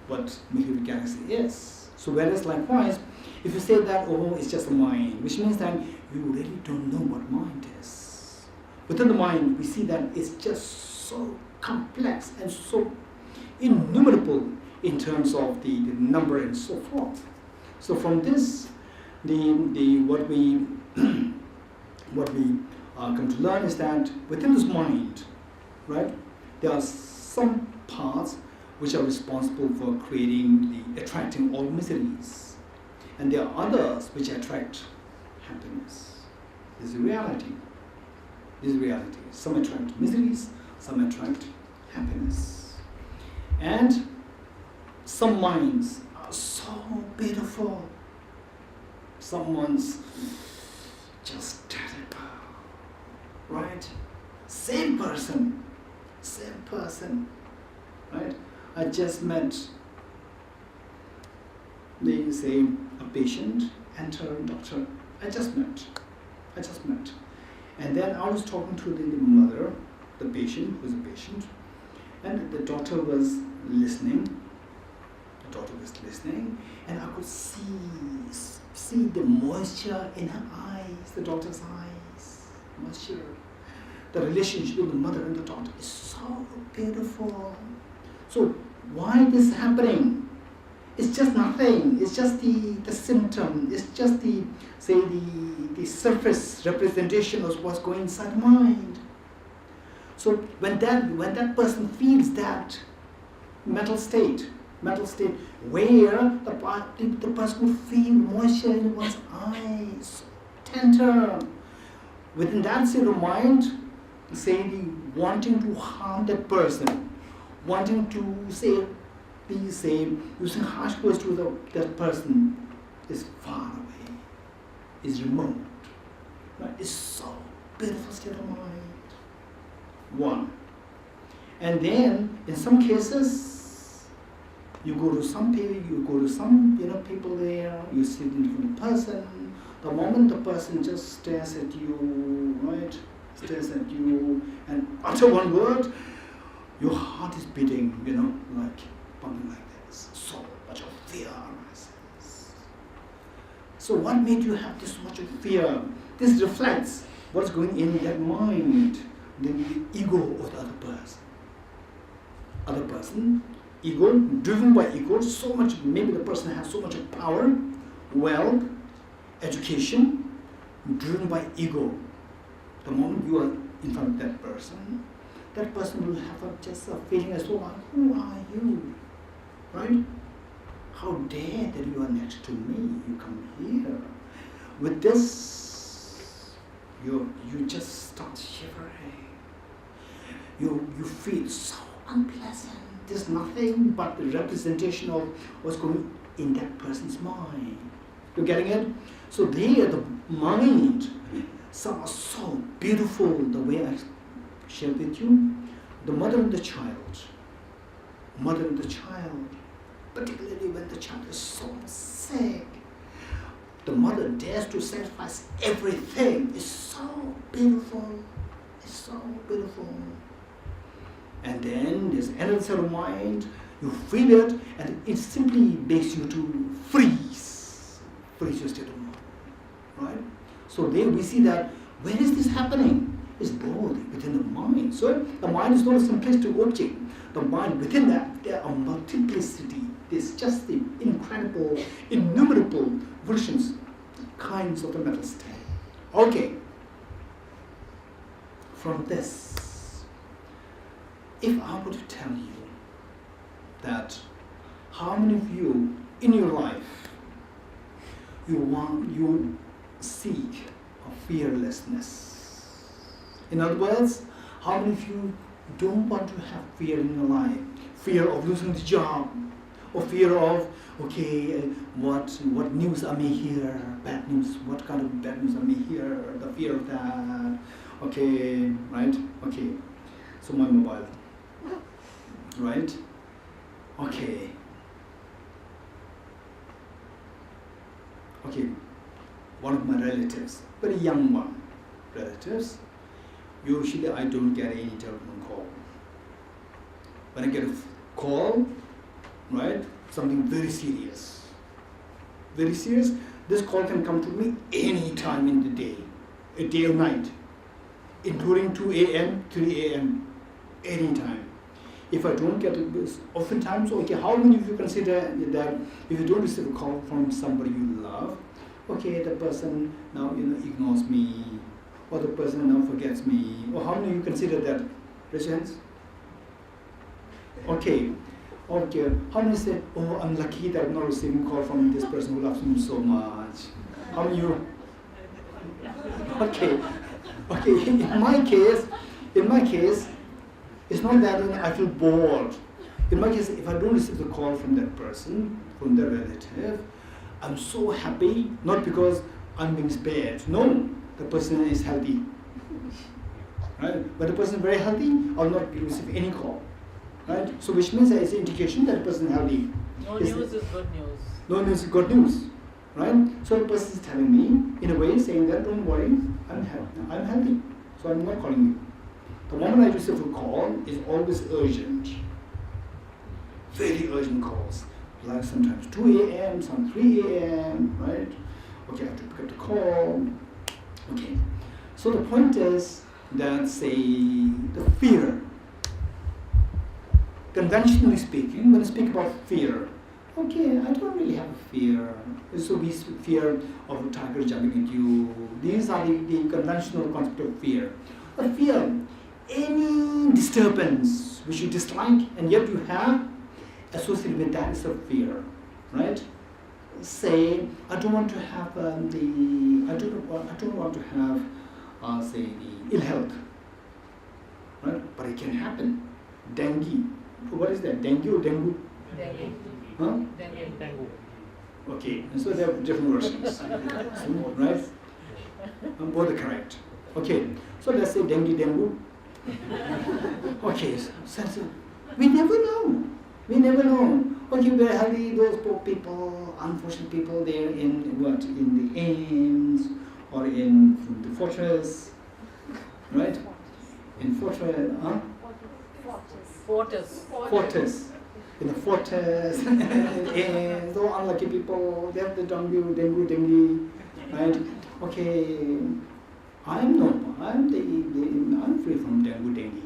what Milky Way galaxy is. So whereas likewise, if you say that, oh, it's just a mind, which means that you really don't know what mind is. Within the mind, we see that it's just so complex and so innumerable in terms of the number and so forth. So from this, what we come to learn is that within this mind, right, there are some parts which are responsible for attracting all miseries, and there are others which attract happiness. This is reality. This is reality. Some attract miseries, some attract happiness. And some minds are so beautiful. Some ones just terrible. Right? Same person. Right? I just met, they say, a patient and her doctor. I just met. And then I was talking to the mother, the patient, who was a patient, and the doctor was listening. And I could see the moisture in her eyes, the doctor's eyes, moisture. The relationship with the mother and the daughter is so beautiful. So why this happening? It's just nothing. It's just the symptom. It's just the surface representation of what's going inside the mind. So when that person feels that mental state where the person will feel moisture in one's eyes, tender. Within that state of mind, say the wanting to harm that person, wanting to using harsh words to that person is far away, is remote. Right? It's so beautiful state of mind. One. And then in some cases, you go to some people there, you sit in front of the person, the moment the person just stares at you, right? Stares at you and utter one word, your heart is beating, like something like this. So much of fear arises. So what made you have this much of fear? This reflects what's going in that mind, the ego of the other person. Ego, driven by ego, so much, maybe the person has so much of power, wealth, education, driven by ego. The moment you are in front of that person will have just a feeling as well, who are you? Right? How dare that you are next to me, you come here. With this, you just start shivering. You feel so unpleasant. There's nothing but the representation of what's going in that person's mind. You're getting it? So there, the mind, some are so beautiful, the way I shared with you. The mother and the child, particularly when the child is so sick, the mother dares to sacrifice everything. It's so beautiful. And then there's another set of mind, you feel it, and it simply makes you to freeze your state of mind, right? So there we see that, where is this happening? It's both within the mind. So the mind is not a simplistic object. The mind, within that, there are multiplicity. There's just the incredible, innumerable versions, kinds of the mental state. Okay. From this, if I were to tell you that how many of you in your life you seek a fearlessness. In other words, how many of you don't want to have fear in your life? Fear of losing the job, or fear of, okay, what news I may hear, bad news, what kind of bad news I may hear, the fear of that, okay, right? Okay, so my mobile, right? Okay. Okay, one of my relatives, very young one, relatives, usually I don't get any telephone call. When I get a call, right, something very serious, this call can come to me any time in the day or night, including 2 a.m., 3 a.m., any time. If I don't get it, oftentimes, okay, how many of you consider that if you don't receive a call from somebody you love, okay, the person now ignores me, or the person now forgets me, or how many of you consider that? Raise your hands. Okay, how many say, oh, I'm lucky that I'm not receiving a call from this person who loves me so much? How many of you? Okay, in my case, it's not that I feel bored. In my case, if I don't receive the call from that person, from the relative, I'm so happy, not because I'm being spared. No, the person is healthy. Right? But the person is very healthy, I'll not receive any call. Right? So which means that it's an indication that the person is healthy. No news is good news. No news is good news. Right? So the person is telling me, in a way, saying that, don't worry, I'm healthy. So I'm not calling you. The moment I receive a call is always urgent. Very urgent calls. Like sometimes 2 a.m., some 3 a.m., right? Okay, I have to pick up the call. Okay. So the point is that, say, the fear. Conventionally speaking, when I speak about fear, okay, I don't really have a fear. So we fear of a tiger jumping at you. These are the conventional concept of fear. But fear, any disturbance which you dislike and yet you have associated with that is a fear, right? Say, I don't want to have say the ill health, right? But it can happen. Dengue. What is that? Dengue or dengue? Dengue. Huh? Dengue. Okay, and so there are different versions, right? Both are correct. Okay, so let's say dengue. Okay, so we never know. Okay, we're healthy, those poor people, unfortunate people, they're in what? In the Ames or in the fortress, right? In fortress, huh? Fortress. In the fortress, and those unlucky people, they have the dengue, right? Okay, I'm normal. I'm free from dengue.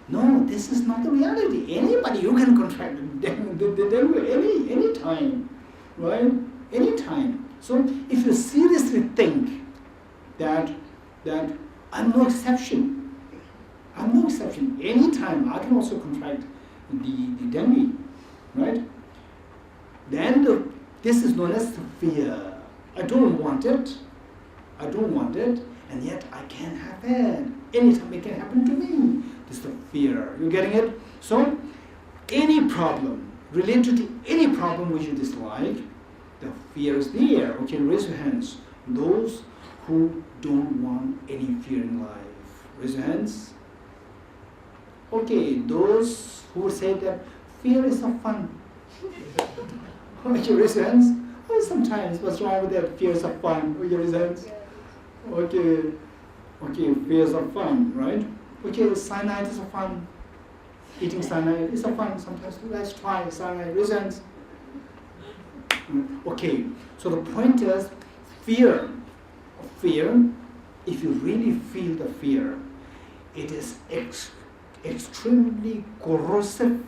No, this is not the reality. Anybody, you can contract the dengue any time, right? Any time. So if you seriously think that I'm no exception, anytime I can also contract the dengue, right? Then this is known as the fear. I don't want it, and yet I can have it. Anytime it can happen to me. This is the fear. You getting it? So, any problem, related to any problem which you dislike, the fear is there. Okay, raise your hands. Those who don't want any fear in life. Raise your hands. Okay, those who say that fear is not fun. Okay, raise your hands. Oh, sometimes, what's wrong with that? Fear is not fun. Okay, raise your hands. Okay, fear is not fun, right? Okay, cyanide is a fun. Eating cyanide is a fun sometimes. Let's try cyanide. Raise your hands. Okay, so the point is, fear, if you really feel the fear, it is extremely corrosive,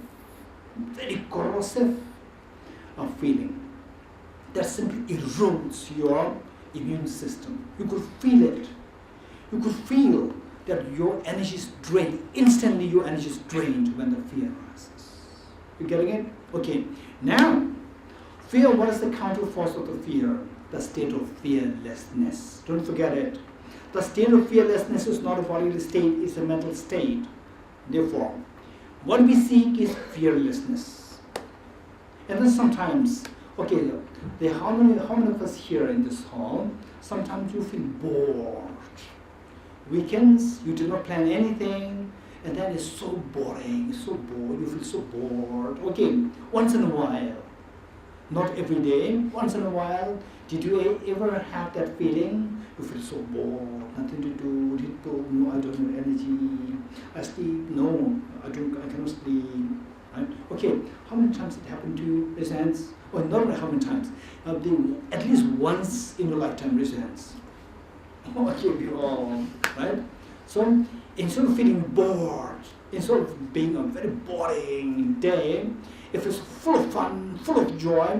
very corrosive feeling that simply erodes your immune system. You could feel it. You could feel that your energy is drained. Instantly your energy is drained when the fear arises. You getting it? Okay. Now, Fear, what is the counterforce of the fear? The state of fearlessness. Don't forget it. The state of fearlessness is not a bodily state, it's a mental state. Therefore, what we seek is fearlessness. And then sometimes, okay, how many of us here in this hall, sometimes you feel bored. Weekends, you do not plan anything, and then it's so boring, so bored, you feel so bored. Okay, once in a while, not every day, once in a while, did you ever have that feeling? You feel so bored, nothing to do, no, I don't have energy, I sleep, no, I cannot sleep. Right? Okay, how many times it happened to you? Raise your hands. Or not how many times? At least once in your lifetime, raise your hands. Okay, we all, right? So instead of feeling bored, instead of being a very boring day, if it's full of fun, full of joy,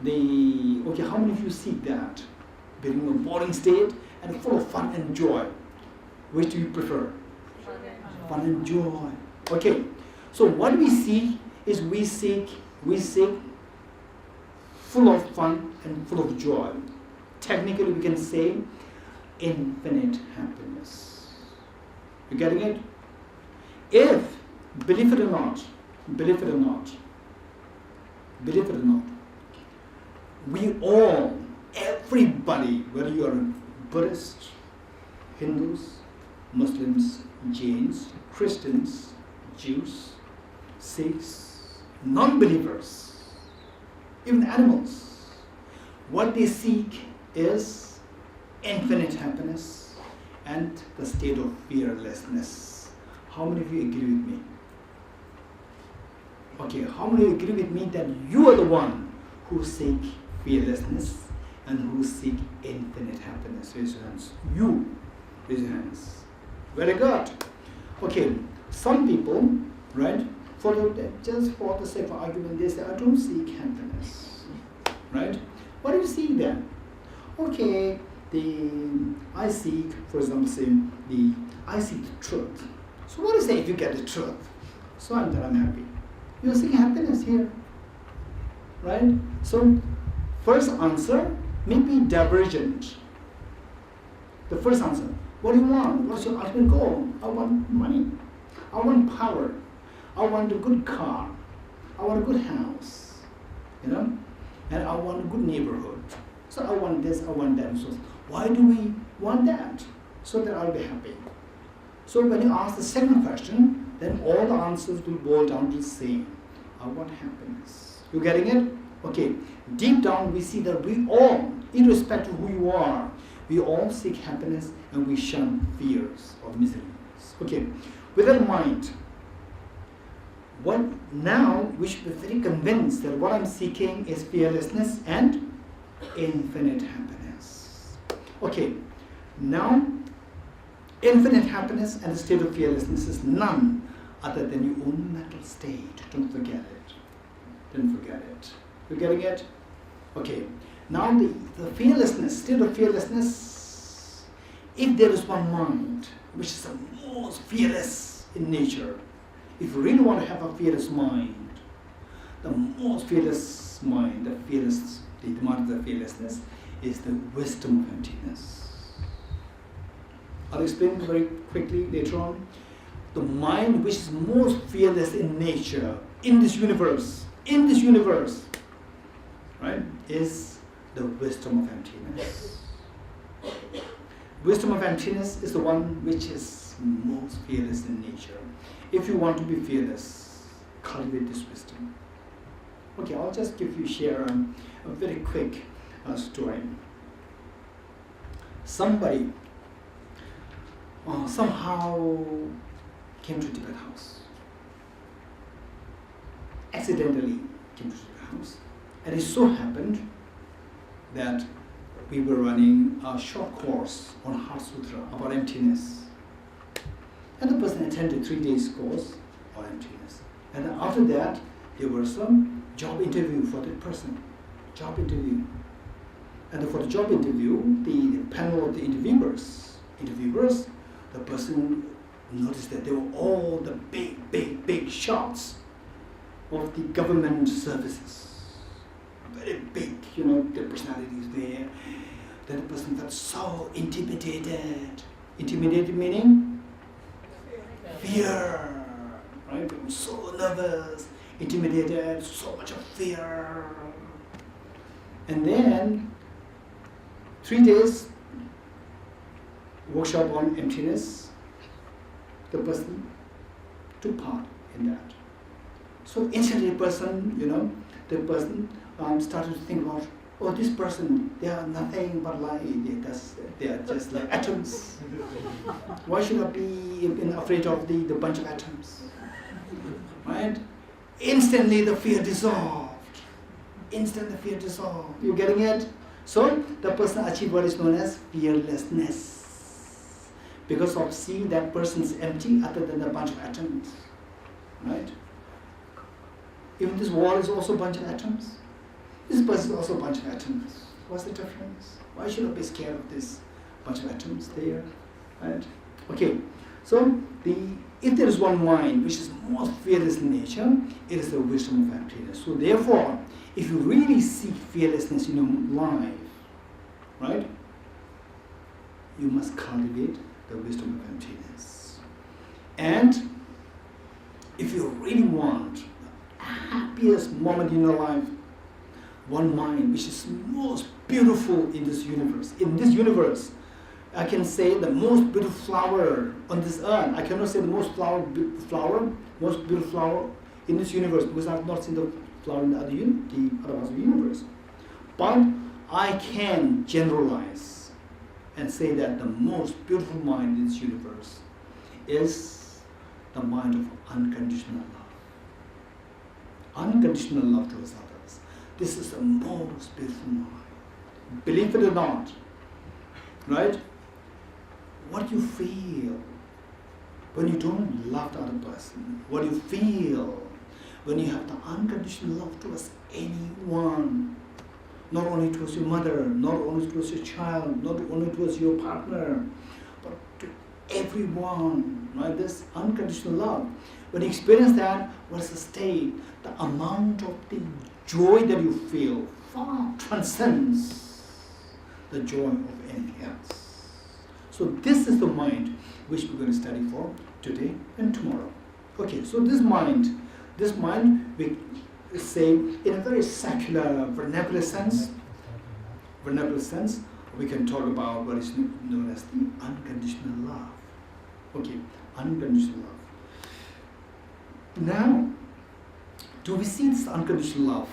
okay, how many of you seek that? Being in a boring state and full of fun and joy. Which do you prefer? Fun and joy. Okay, so what we seek is we seek full of fun and full of joy. Technically, we can say infinite happiness. You getting it? If, believe it or not, we all, everybody, whether you are a Buddhist, Hindus, Muslims, Jains, Christians, Jews, Sikhs, non-believers, even animals, what they seek is infinite happiness and the state of fearlessness. How many of you agree with me? Okay, how many of you agree with me that you are the one who seek fearlessness and who seek infinite happiness? Raise your hands. You, raise your hands. Very good. Okay, some people, right, just for the sake of argument, they say, I don't seek happiness. Right? What do you seek then? Okay, I seek, for example, I seek the truth. So what do you say if you get the truth? So I'm happy. You're seeking happiness here. Right? So first answer may be divergent. The first answer, what do you want? What's your ultimate goal? I want money. I want power. I want a good car. I want a good house. You know? And I want a good neighborhood. So I want this, I want that. So why do we want that? So that I'll be happy. So when you ask the second question, then all the answers will boil down to the same. I want happiness. You getting it? Okay. Deep down we see that we all, irrespective of who you are, we all seek happiness and we shun fears or miseries. Okay. With that in mind, now we should be very convinced that what I'm seeking is fearlessness and infinite happiness. Okay. Now, infinite happiness and the state of fearlessness is none other than your own mental state. Don't forget it. Don't forget it. You getting it? Okay. Now the fearlessness, state of fearlessness, if there is one mind which is the most fearless in nature, if you really want to have a fearless mind, the most fearless mind, the demand of the fearlessness is the wisdom of emptiness. I'll explain very quickly later on. The mind which is most fearless in nature, in this universe, right, is the wisdom of emptiness. Wisdom of emptiness is the one which is most fearless in nature. If you want to be fearless, cultivate this wisdom. Okay, I'll just share a very quick story. Somebody somehow came to Tibet House. Accidentally came to Tibet House. And it so happened that we were running a short course on Heart Sutra about emptiness. And the person attended 3 days course on emptiness. And after that, there were some job interview for that person. Job interview. And for the job interview, the panel of the interviewers, the person noticed that they were all the big shots of the government services. very big, the personality is there. Then the person felt so intimidated. Intimidated meaning? Fear. Right? I'm so nervous, intimidated, so much of fear. And then 3 days workshop on emptiness, the person took part in that. So instantly the person started to think about, oh, this person, they are nothing but like, they are just like atoms. Why should I be afraid of the bunch of atoms? Right? Instantly the fear dissolved. Instantly the fear dissolved. You getting it? So the person achieved what is known as fearlessness. Because of seeing that person is empty other than a bunch of atoms. Right? Even this wall is also a bunch of atoms. This person is also a bunch of atoms. What's the difference? Why should I be scared of this bunch of atoms there? Right? Okay. So if there is one mind which is most fearless in nature, it is the wisdom of emptiness. So therefore, if you really seek fearlessness in your life, right, you must cultivate the wisdom of emptiness. And if you really want the happiest moment in your life, one mind which is most beautiful in this universe. In this universe, I can say the most beautiful flower on this earth. I cannot say the most beautiful flower in this universe because I have not seen the flower in the other parts of the universe. But I can generalize and say that the most beautiful mind in this universe is the mind of unconditional love. Unconditional love towards others. This is the most beautiful mind. Believe it or not, right? What you feel when you don't love the other person, what you feel when you have the unconditional love towards anyone, not only towards your mother, not only towards your child, not only towards your partner, but to everyone, right? This unconditional love. When you experience that, what is the state? The amount of the joy that you feel far transcends the joy of anything else. So this is the mind which we're going to study for today and tomorrow. Okay, so this mind we say in a very secular, vernacular sense, we can talk about what is known as the unconditional love. Okay, unconditional love. Now, do we see this unconditional love?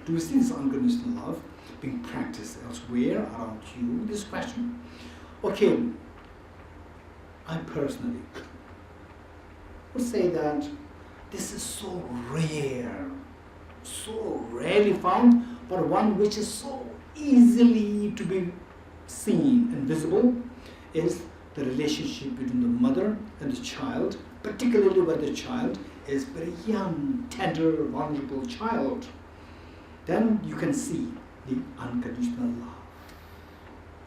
Do we see this unconditional love being practiced elsewhere around you? This question. Okay, I personally would say that this is so rare, so rarely found, but one which is so easily to be seen and visible is the relationship between the mother and the child, particularly when the child is very young, tender, vulnerable child. Then you can see the unconditional love.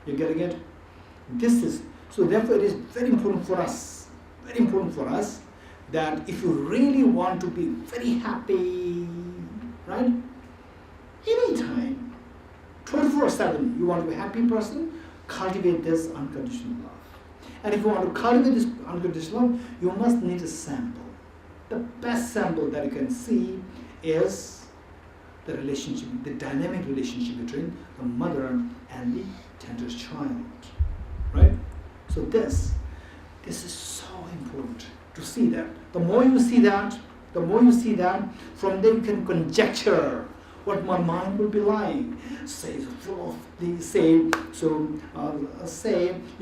You getting it? So therefore it is very important for us that if you really want to be very happy, right? Anytime, 24/7, you want to be a happy person, cultivate this unconditional love. And if you want to cultivate this unconditional love, you must need a sample. The best sample that you can see is the relationship, the dynamic relationship between the mother and the tender child. Right? So this is so important to see that. The more you see that, from there you can conjecture what my mind will be like. Say you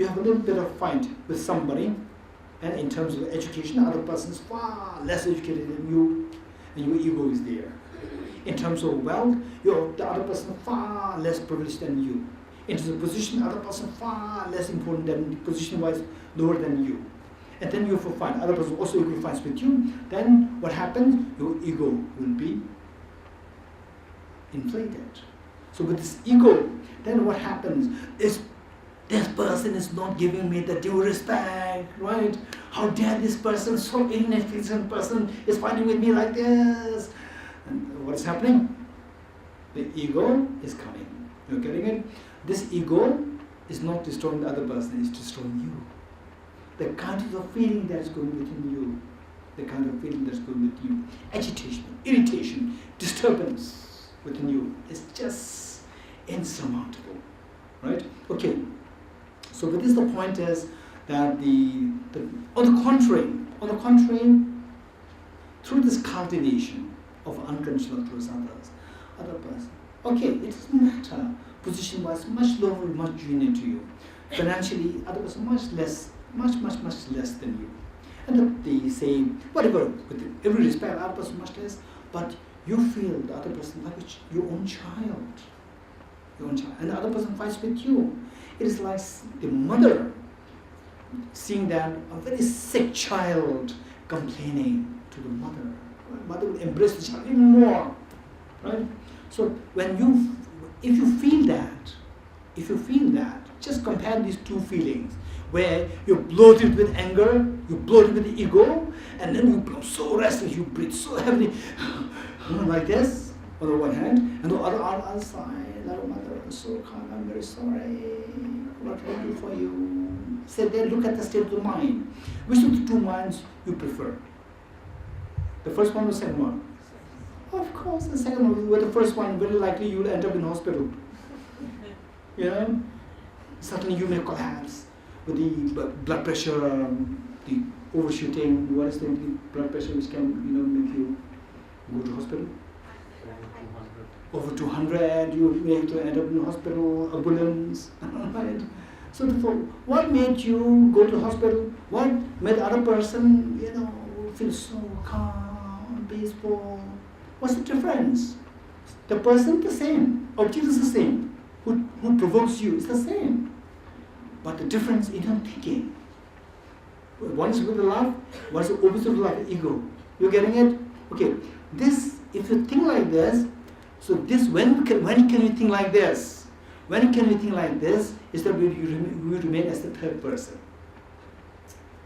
have a little bit of fight with somebody, and in terms of education, the other person is far less educated than you, and your ego is there. In terms of wealth, the other person far less privileged than you. In terms of position, the other person far less important than position-wise, lower than you. And then you will find other person also equally fights with you. Then what happens? Your ego will be inflated. So with this ego, then what happens is this person is not giving me the due respect, right? How dare this person, so inefficient person, is fighting with me like this? And what is happening? The ego is coming. You're getting it? This ego is not destroying the other person, it's destroying you. The kind of feeling that's going within you, the kind of feeling that's going with you, agitation, irritation, disturbance within you is just insurmountable. Right? Okay. So with this, the point is that on the contrary, through this cultivation of unconditional towards other person, okay, it doesn't matter. Position was much lower, much junior to you. Financially, other person much less than you. And they say, whatever, with every respect, other person much less, but you feel the other person like your own child. And the other person fights with you. It is like the mother seeing that a very sick child complaining to the mother. The mother will embrace the child even more. Right? So if you feel that, just compare these two feelings, where you're bloated with anger, you're bloated with the ego, and then you become so restless, you breathe so heavily, like this, on the one hand, and the other side, little mother, I'm so calm, I'm very sorry, what can I do for you? So then look at the state of the mind. Which of the two minds you prefer? The first one or the second one? Of course, the second one. With the first one, very likely you will end up in hospital. You know? Suddenly you may collapse with the blood pressure, the overshooting. What is the blood pressure which can make you go to hospital? Over 200, you may have to end up in hospital, ambulance. Right? So therefore, what made you go to hospital? What made the other person, feel so calm, peaceful? What's the difference? The person the same, object is the same. Who provokes you is the same. But the difference in your thinking. One is with the love, one is the opposite of love, ego. You're getting it? Okay. If you think like this, so this when can you think like this? When can you think like this is that when you remain as the third person.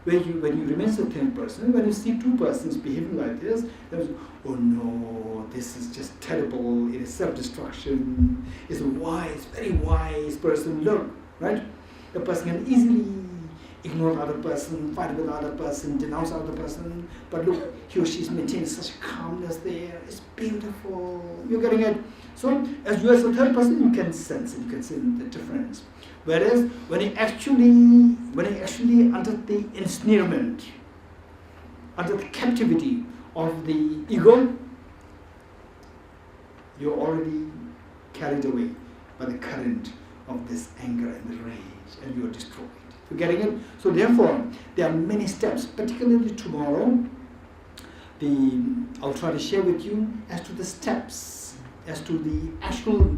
When you remain as the third person, when you see two persons behaving like this, oh no, this is just terrible, it is self-destruction, it's a very wise person, look, right? The person can easily ignore the other person, fight with the other person, denounce the other person, but look, he or she is maintaining such calmness there, it's beautiful, you're getting it? So, as you as a third person, you can sense it, you can see the difference. Whereas, when you actually under the ensnarement, under the captivity of the ego, you're already carried away by the current of this anger and the rage, and you're destroyed. You're getting it? So therefore, there are many steps, particularly tomorrow. I'll try to share with you as to the steps, as to the actual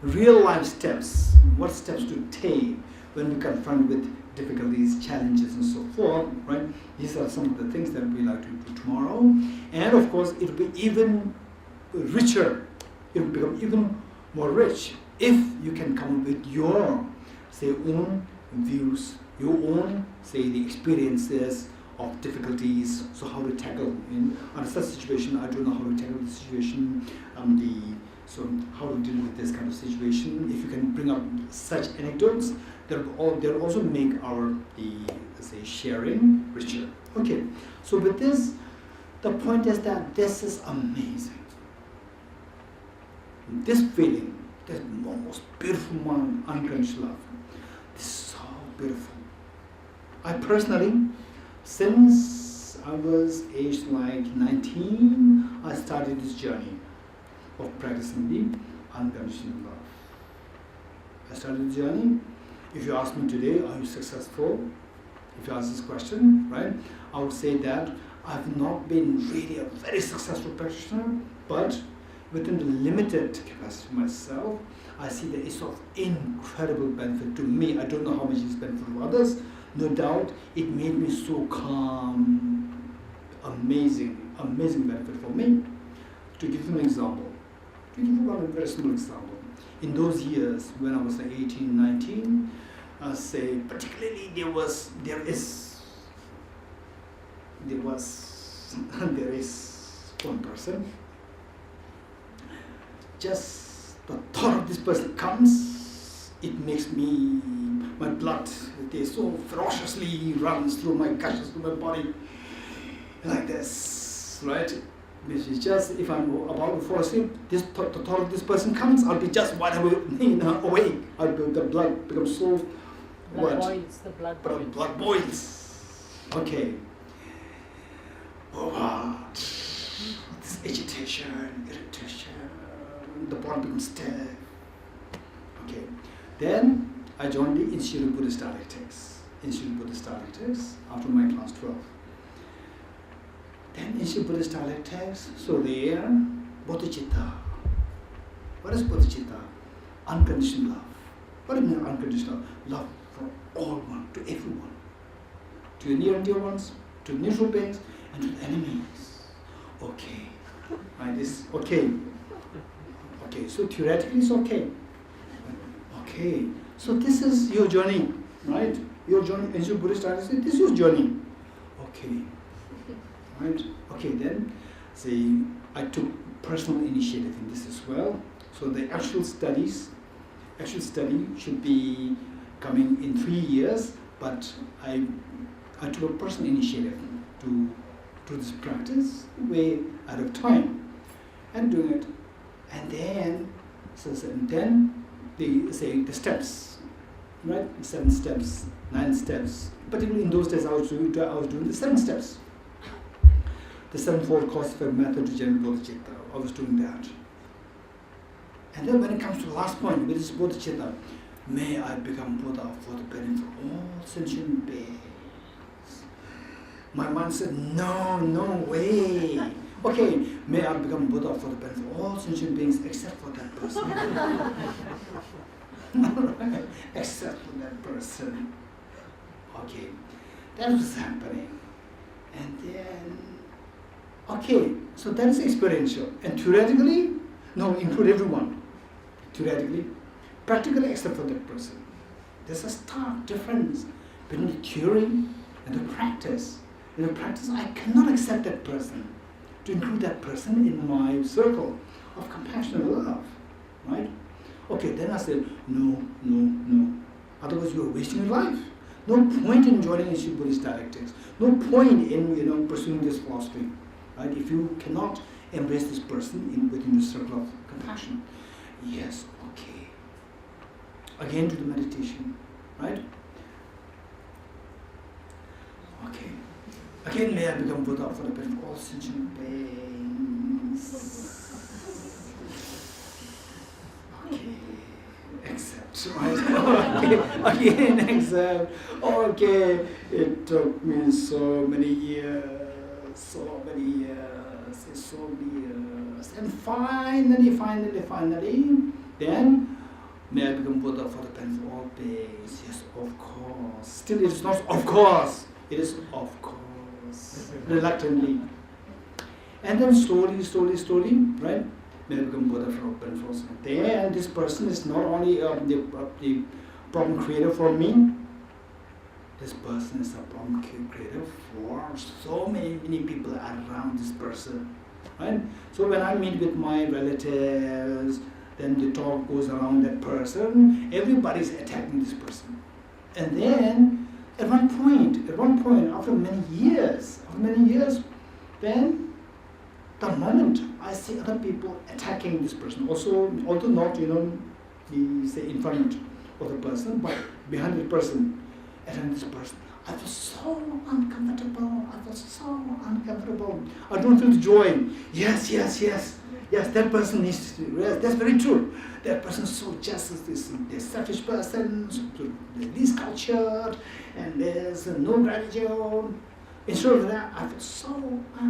real life steps, what steps to take when we confront with difficulties, challenges, and so forth, right? These are some of the things that we like to do tomorrow. And of course, it will be even richer. It will become even more rich if you can come up with your, say, own views, your own, say, the experiences of difficulties, so how to tackle in such situation. I don't know how to tackle the situation, so how to deal with this kind of situation. If you can bring up such anecdotes, they'll also make our sharing richer. Okay, so with this, the point is that this is amazing. This feeling, this most beautiful mind, unconditional love, this is so beautiful. I personally, since I was aged like 19, I started this journey of practicing the unconditional love. I started the journey. If you ask me today, are you successful? If you ask this question, right, I would say that I've not been really a very successful practitioner, but within the limited capacity of myself, I see that it's of incredible benefit to me. I don't know how much it's benefit to others. No doubt, it made me so calm. Amazing, amazing benefit for me. To give you an example, to give you one very small example. In those years, when I was 18, 19, say, particularly there is one person. just the thought of this person comes, it makes me, my blood, they so ferociously runs through my gushers, through my body, like this, right? Which is just, if I'm about to fall asleep, the thought of this person comes, I'll be just wide awake. The blood becomes so, Blood boils, the blood boils. blood boils. Okay. Oh, what? This agitation, irritation, the body becomes stiff. Okay. Then I joined the Institute of Buddhist Dialectics. Institute of Buddhist Dialectics after my class 12. Then Institute of Buddhist Dialectics, so there, Bodhicitta. What is Bodhicitta? Unconditional love. What do you mean unconditional love? Love for all one, to everyone. To your near and dear ones, to neutral beings, and to the enemies. Okay. Right, this okay. Okay, so theoretically it's okay. Okay. So this is your journey, right? Your journey, Institute of Buddhist Dialectics, this is your journey. Okay. Right? Okay, then, see, I took personal initiative in this as well. So the actual study should be coming in 3 years, but I took a personal initiative to do this practice way out of time and doing it. And then, then the steps, right? 7 steps, 9 steps. Particularly in those days, I was doing the 7 steps. The 7-fold course-effect method to general bodhicitta. I was doing that. And then when it comes to the last point, which is bodhicitta, may I become Buddha for the benefit of all sentient beings. My mind said, no way. Okay, may I become Buddha for the benefit of all sentient beings except for that person. Except for that person. Okay, that was happening. And then, okay, so that is experiential. And theoretically, no, include everyone. Theoretically, practically except for that person. There's a stark difference between the theory and the practice. In the practice, I cannot accept that person, to include that person in my circle of compassion and love, right? Okay, then I said, no. Otherwise, you are wasting your life. No point in joining Institute of Buddhist Dialectics. No point in pursuing this philosophy, right? If you cannot embrace this person within the circle of compassion. Yes, okay. Again to the meditation, right? Okay. Again, may I become Buddha for the benefit of all sentient beings. Okay. Accept, right? Okay. Again, accept. Okay. It took me so many years. And finally, then, may I become Buddha for the benefit of all beings. Yes, of course. Still, it is not of course. It is of course. Reluctantly. And then slowly, right? May I become Buddha for all benefit. Then this person is not only the problem creator for me. This person is a problem creator for so many people around this person, right? So when I meet with my relatives, then the talk goes around that person. Everybody's attacking this person, and then at one point, after many years, then the moment I see other people attacking this person, also, although not say in front of the person, but behind the person. And this person, I feel so uncomfortable. I don't feel the joy. Yes, that person needs to rest. That's very true. That person is so just, they're selfish person, they're least cultured, and there's no gratitude. Instead of that, I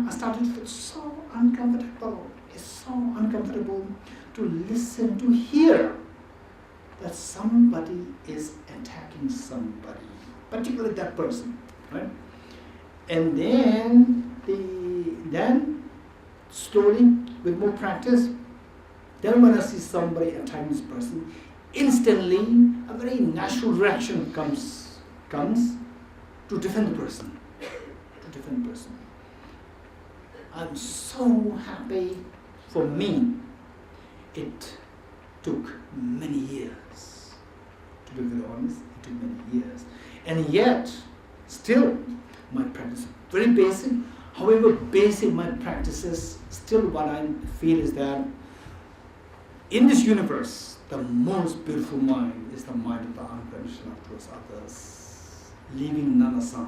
started to feel so uncomfortable. It's so uncomfortable to listen, to hear that somebody is attacking somebody. Particularly that person, right? And then slowly, with more practice, then when I see somebody attacking this person, instantly a very natural reaction comes to defend the person. I'm so happy for me. it took many years. To be very honest, it took many years. And yet, still, my practice is very basic. However basic my practice is, still what I feel is that in this universe, the most beautiful mind is the mind of the unconditional towards others, leaving none aside.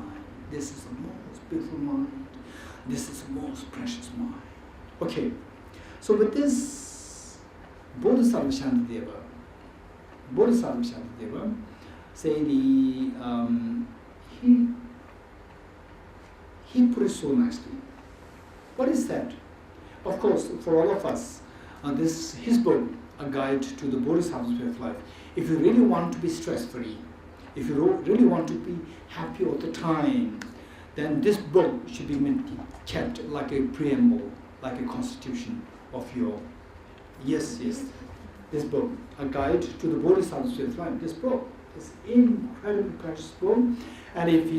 This is the most beautiful mind. This is the most precious mind. Okay, so with this, Bodhisattva Shantideva, say he put it so nicely. What is that? Of course, for all of us, his book, A Guide to the Bodhisattva's Way of Life. If you really want to be stress-free, if you really want to be happy all the time, then this book should be kept like a preamble, like a constitution of your. Yes. This book, A Guide to the Bodhisattva's Way of Life. This book is incredibly precious book, and if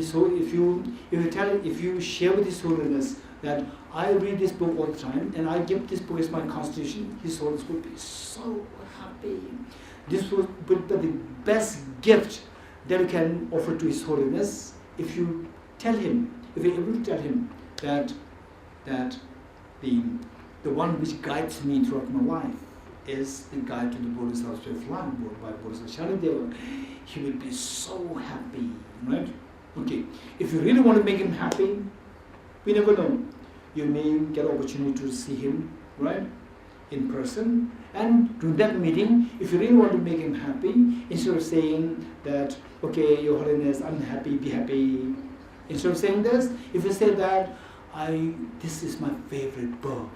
you share with His Holiness that I read this book all the time and I give this book as my constitution, His Holiness would be so happy. This would be the best gift that you can offer to His Holiness if you tell him, if you're able to tell him that the one which guides me throughout my life is the guide to the Bodhisattva's Way of Life, by Bodhisattva Shantideva. He will be so happy, right? Okay, if you really want to make him happy, we never know. You may get opportunity to see him, right, in person. And during that meeting, if you really want to make him happy, instead of saying that, okay, Your Holiness, I'm happy, be happy. Instead of saying this, if you say that, this is my favorite book.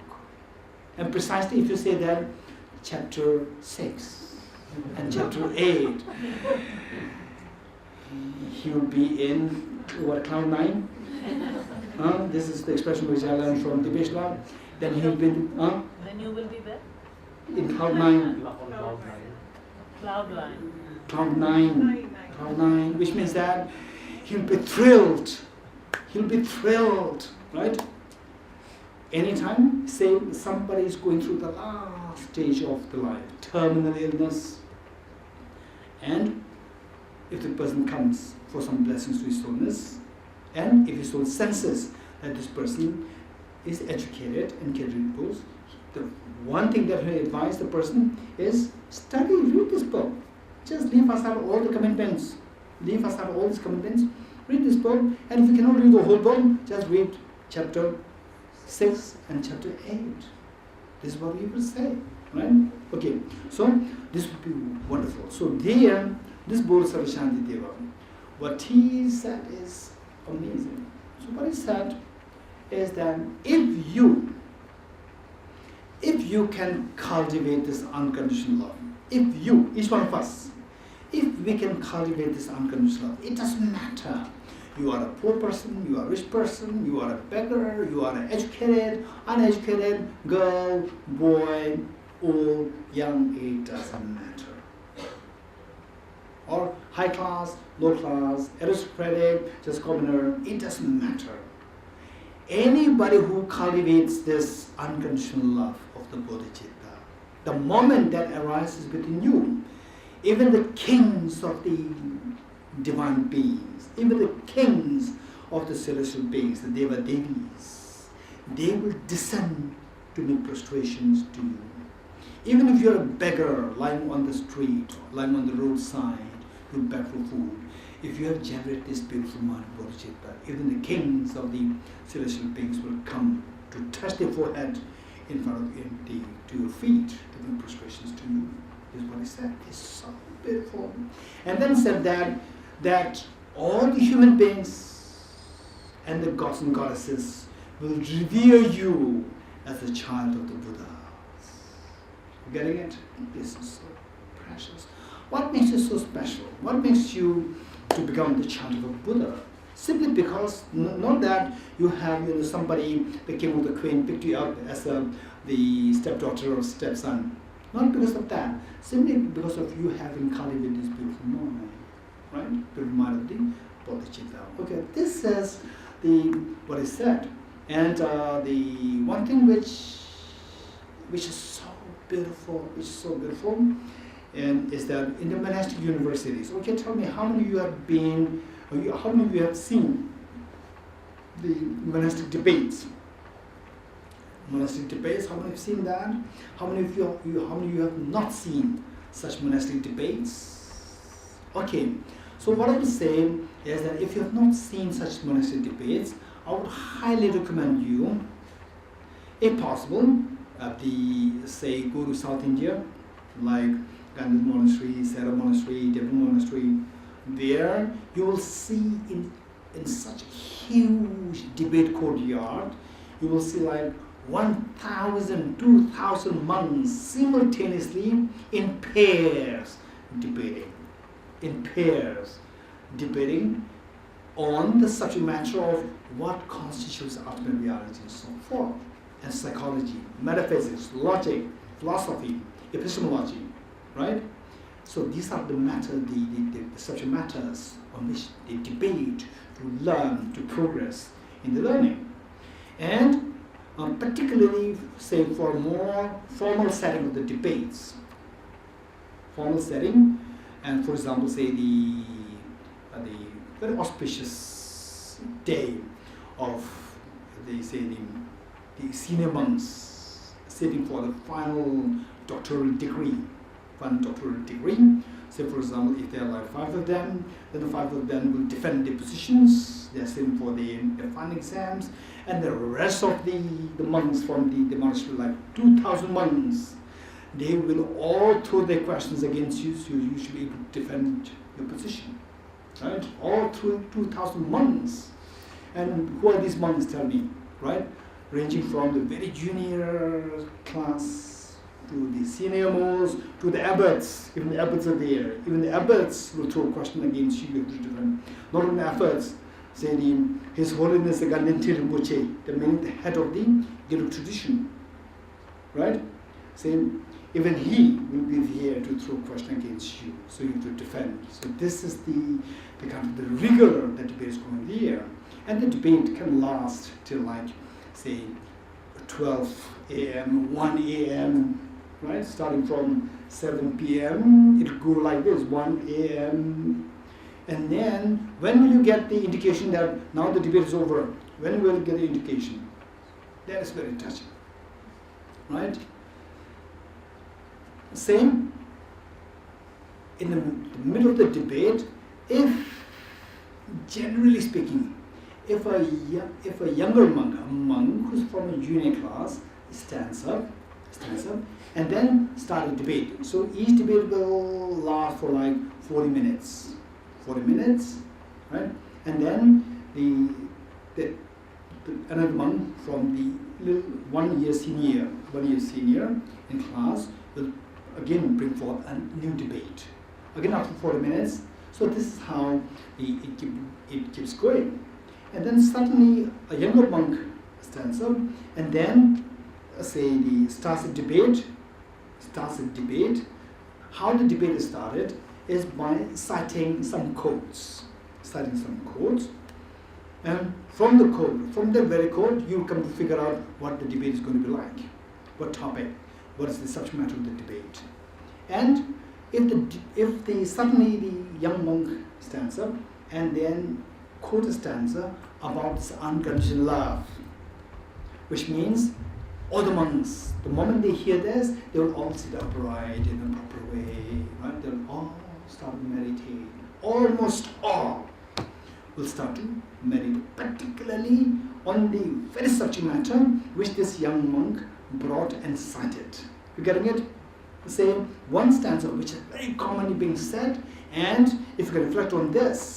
And precisely if you say that, chapter 6 and chapter 8, he will be in, what, cloud 9? This is the expression which I learned from Geshela. Then he will be, Then you will be where? in cloud 9. Cloud line. Cloud 9. Cloud 9, which means that he'll be thrilled. He'll be thrilled, right? Anytime, say somebody is going through the last stage of the life, terminal illness, and if the person comes for some blessings to His Holiness, and if His Holiness senses that this person is educated and can read books, the one thing that he advise the person is study, read this book. Just leave aside all the commitments. Leave aside all these commitments. Read this book, and if you cannot read the whole book, just read chapter 6 and chapter 8. This is what we will say, right? Okay, so this would be wonderful. So there, this Bodhisattva Shantideva, what he said is amazing. So what he said is that if you can cultivate this unconditional love, if you, each one of us, if we can cultivate this unconditional love, it doesn't matter. You are a poor person, you are a rich person, you are a beggar, you are an educated, uneducated, girl, boy, old, young, it doesn't matter. Or high class, low class, aristocratic, just commoner, it doesn't matter. Anybody who cultivates this unconditional love of the bodhicitta, the moment that arises within you, even the kings of the divine beings, even the kings of the celestial beings, the Deva Devis, they will descend to make prostrations to you. Even if you're a beggar lying on the street, lying on the roadside, you beg for food, if you have generated this beautiful mind of bodhicitta, even the kings of the celestial beings will come to touch their forehead in front of to your feet, to make prostrations to you. This is what he said. It's so beautiful. And then said that all the human beings and the gods and goddesses will revere you as a child of the Buddha. You getting it? This is so precious. What makes you so special? What makes you to become the child of a Buddha? Simply because, not that you have somebody, the king or the queen, picked you up as the stepdaughter or stepson. Not because of that. Simply because of you having cultivated this beautiful mind. Right? Beautiful mind of the bodhicitta. Okay, this is what is said. And the one thing which is so beautiful. It's so beautiful. And is that in the monastic universities? Okay, tell me how many of you have been, how many of you have seen the monastic debates? Monastic debates, how many have seen that? How many of you have not seen such monastic debates? Okay, so what I would say is that if you have not seen such monastic debates, I would highly recommend you, if possible, say go to South India, like Gandhi Monastery, Sarah Monastery, Devon Monastery. There you will see in such a huge debate courtyard, you will see like 1,000, 2,000 monks simultaneously in pairs debating. On the subject matter of what constitutes ultimate reality and so forth, and psychology, metaphysics, logic, philosophy, epistemology, right? So these are the subject matters on which they debate, to learn, to progress in the learning. And particularly, say, for more formal setting of the debates, and for example, say the very auspicious day of the senior monks sitting for the final doctoral degree. Say, for example, if there are like 5 of them, then the 5 of them will defend their positions. They are sitting for their final exams, and the rest of the monks from the monastery, like 2,000 monks, they will all throw their questions against you, so you should be able to defend your position. Right? All through 2,000 monks. And who are these monks, tell me, right? Ranging from the very junior class to the senior most, to the abbots. Even the abbots are there. Even the abbots will throw a question against you. Not only abbots, say His Holiness the Gandhi Rinpoche, the head of the Gelu tradition, right? Saying even he will be there to throw a question against you, so you have to defend. So this is the kind of the rigor that debate is going there, and the debate can last till like say 12 a.m., 1 a.m. Right? Starting from 7 p.m. it'll go like this, 1 a.m. And then, when will you get the indication that now the debate is over? When will you get the indication? That is very touching. Right? Same, in the middle of the debate, if, generally speaking, if a younger monk, a monk who's from a junior class, stands up, and then start a debate. So each debate will last for like 40 minutes. 40 minutes, right? And then another monk from the little 1 year senior in class will again bring forth a new debate. Again after 40 minutes. So this is how it keeps going. And then suddenly a younger monk stands up, and then starts a debate. How the debate is started is by citing some quotes. And from the very quote, you come to figure out what the debate is going to be like, what topic, what is the subject matter of the debate. And if suddenly the young monk stands up and then quote a stanza about this unconditional love, which means all the monks, the moment they hear this, they will all sit upright in a proper way, right? They'll all start to meditate. Almost all will start to meditate, particularly on the very subject matter which this young monk brought and cited. You getting it? Say one stanza which is very commonly being said, and if you can reflect on this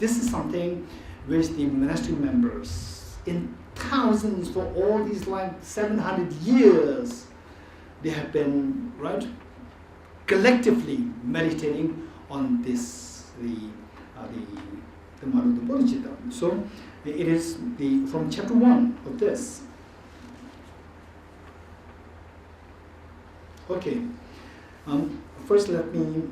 is something which the monastic members in thousands for all these like 700 years, they have been collectively meditating on this, the matter of the Bodhicitta. So it is from chapter 1 of this. Okay, first let me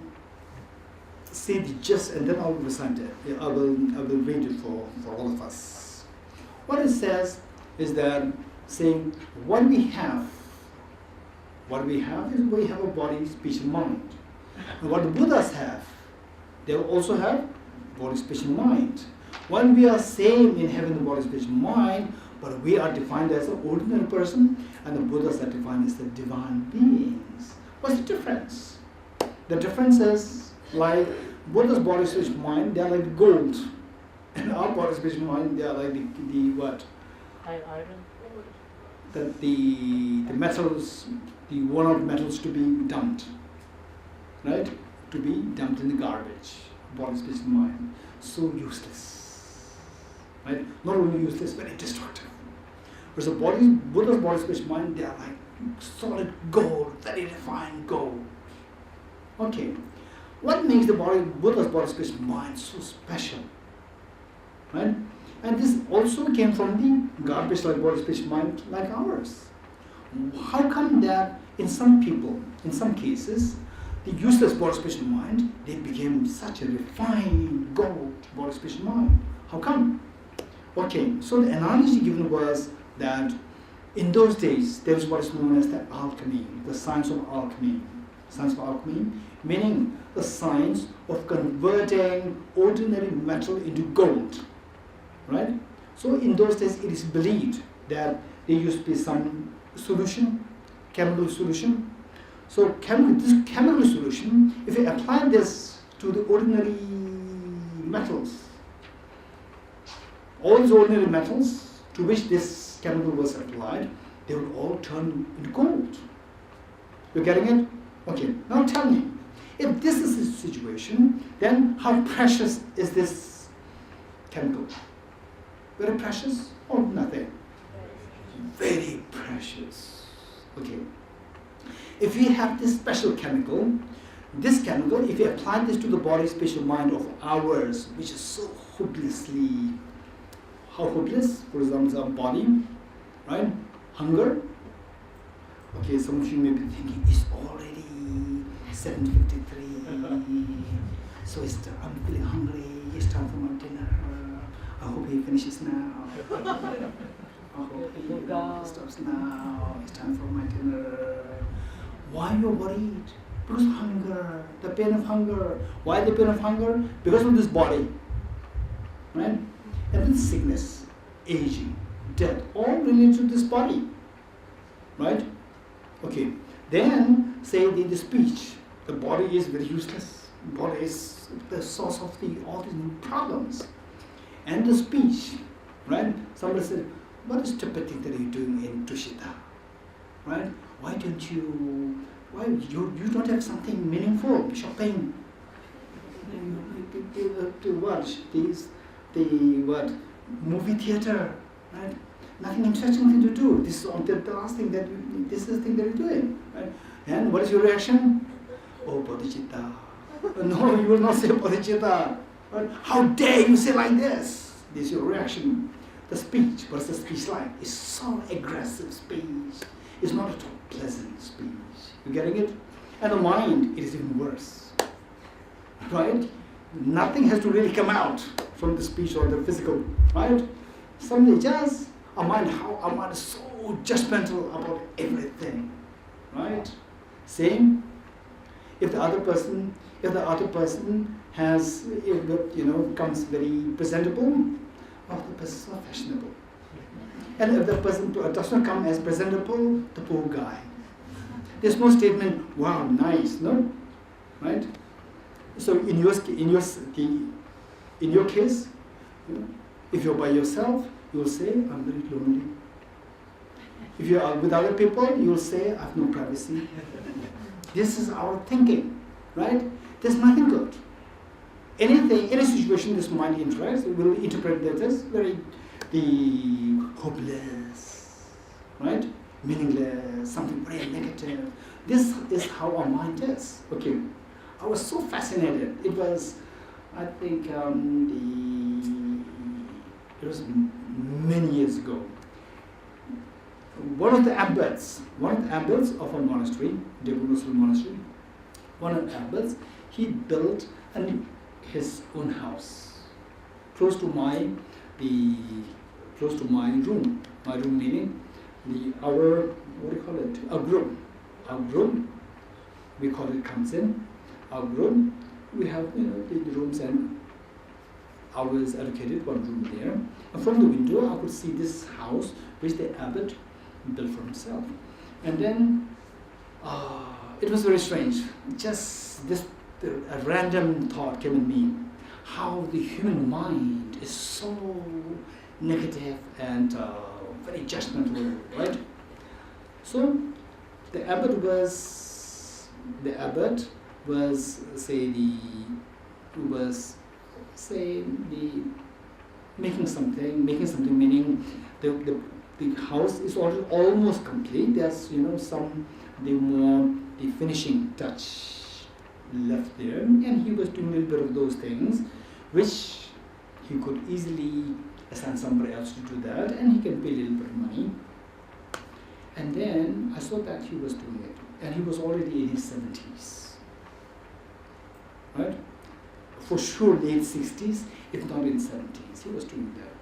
say the gist, and then I will recite it. I will read it for all of us. What it says is that saying what we have What we have is we have a body, speech, and mind. And what the Buddhas have, they also have body, speech, and mind. While we are same in having the body, speech, and mind, but we are defined as an ordinary person, and the Buddhas are defined as the divine beings. What's the difference? The difference is, like Buddha's body, speech, and mind, they are like gold. And our body, speech, and mind, they are like the what? Iron. The metals, the worn-out metals to be dumped, right? To be dumped in the garbage. Body, speech, and mind. So useless, right? Not only useless, very destructive. Whereas the body, Buddha's body, speech, and mind, they are like solid gold, very refined gold. Okay, what makes the body, Buddha's body, speech, and mind so special, right? And this also came from the garbage like body, speech, mind like ours. How come that in some people, in some cases, the useless body, speech, and mind, they became such a refined gold body, speech, and mind? How come? Okay, so the analogy given was that in those days, there is what is known as the alchemy, the science of alchemy. Science of alchemy, meaning the science of converting ordinary metal into gold. Right? So in those days it is believed that there used to be some solution, chemical solution. So this chemical solution, if you apply this to the ordinary metals, all these ordinary metals to which this chemical was applied, they would all turn into gold. You're getting it? Okay, now tell me, if this is the situation, then how precious is this chemical? Very precious or nothing? Very precious. Okay. If we have this special chemical, if we apply this to the body, special mind of ours, which is so hopelessly, how hopeless? For example, our body, right? Hunger. Okay, some of you may be thinking, it's already 7:53. So I'm feeling hungry, it's time for my dinner. I hope he finishes now. I hope he stops now. It's time for my dinner. Why you're worried? Because hunger, the pain of hunger. Why the pain of hunger? Because of this body. Right? And then sickness, aging, death, all related to this body. Right? Okay. Then say the speech. The body is very useless. The body is the source of all these problems. And the speech, right? Somebody said, what is Tibetan that you're doing in Tushita? Right? Why don't you don't have something meaningful, shopping? To watch the movie theater, right? Nothing interesting thing to do. This is the last thing this is the thing that you're doing, right? And what is your reaction? Oh, Bodhicitta. No, you will not say Bodhicitta. Right? How dare you say like this? This is your reaction. The speech, what's the speech like? It's so aggressive speech. It's not at all pleasant speech. You getting it? And the mind, it is even worse. Right? Nothing has to really come out from the speech or the physical. Right? Something just, our mind is so judgmental about everything. Right? Same. If the other person has, comes very presentable, the person is so fashionable. And if the person does not come as presentable, the poor guy. There's no statement, wow, nice, no? Right? So in your case, if you're by yourself, you'll say, I'm very lonely. If you are with other people, you'll say, I have no privacy. This is our thinking, right? There's nothing good. Any situation this mind interacts, it will interpret that as very hopeless, right? Meaningless, something very negative. This is how our mind is. Okay, I was so fascinated. It was, I think, it was many years ago. One of the abbots of a monastery, Devotional monastery, one of the abbots, he built his own house close to my room. My room meaning our group room, we call it comes in. Our room, we have the rooms, and I was allocated one room there. And from the window, I could see this house which the abbot built for himself. And then it was very strange. Just a random thought came in me. How the human mind is so negative and very judgmental, right? So the abbot was making something, meaning the house is already almost complete. There's the finishing touch left there, and he was doing a little bit of those things, which he could easily assign somebody else to do that, and he can pay a little bit of money. And then I saw that he was doing it, and he was already in his 70s, right? For sure late 60s, if not in 70s, he was doing that.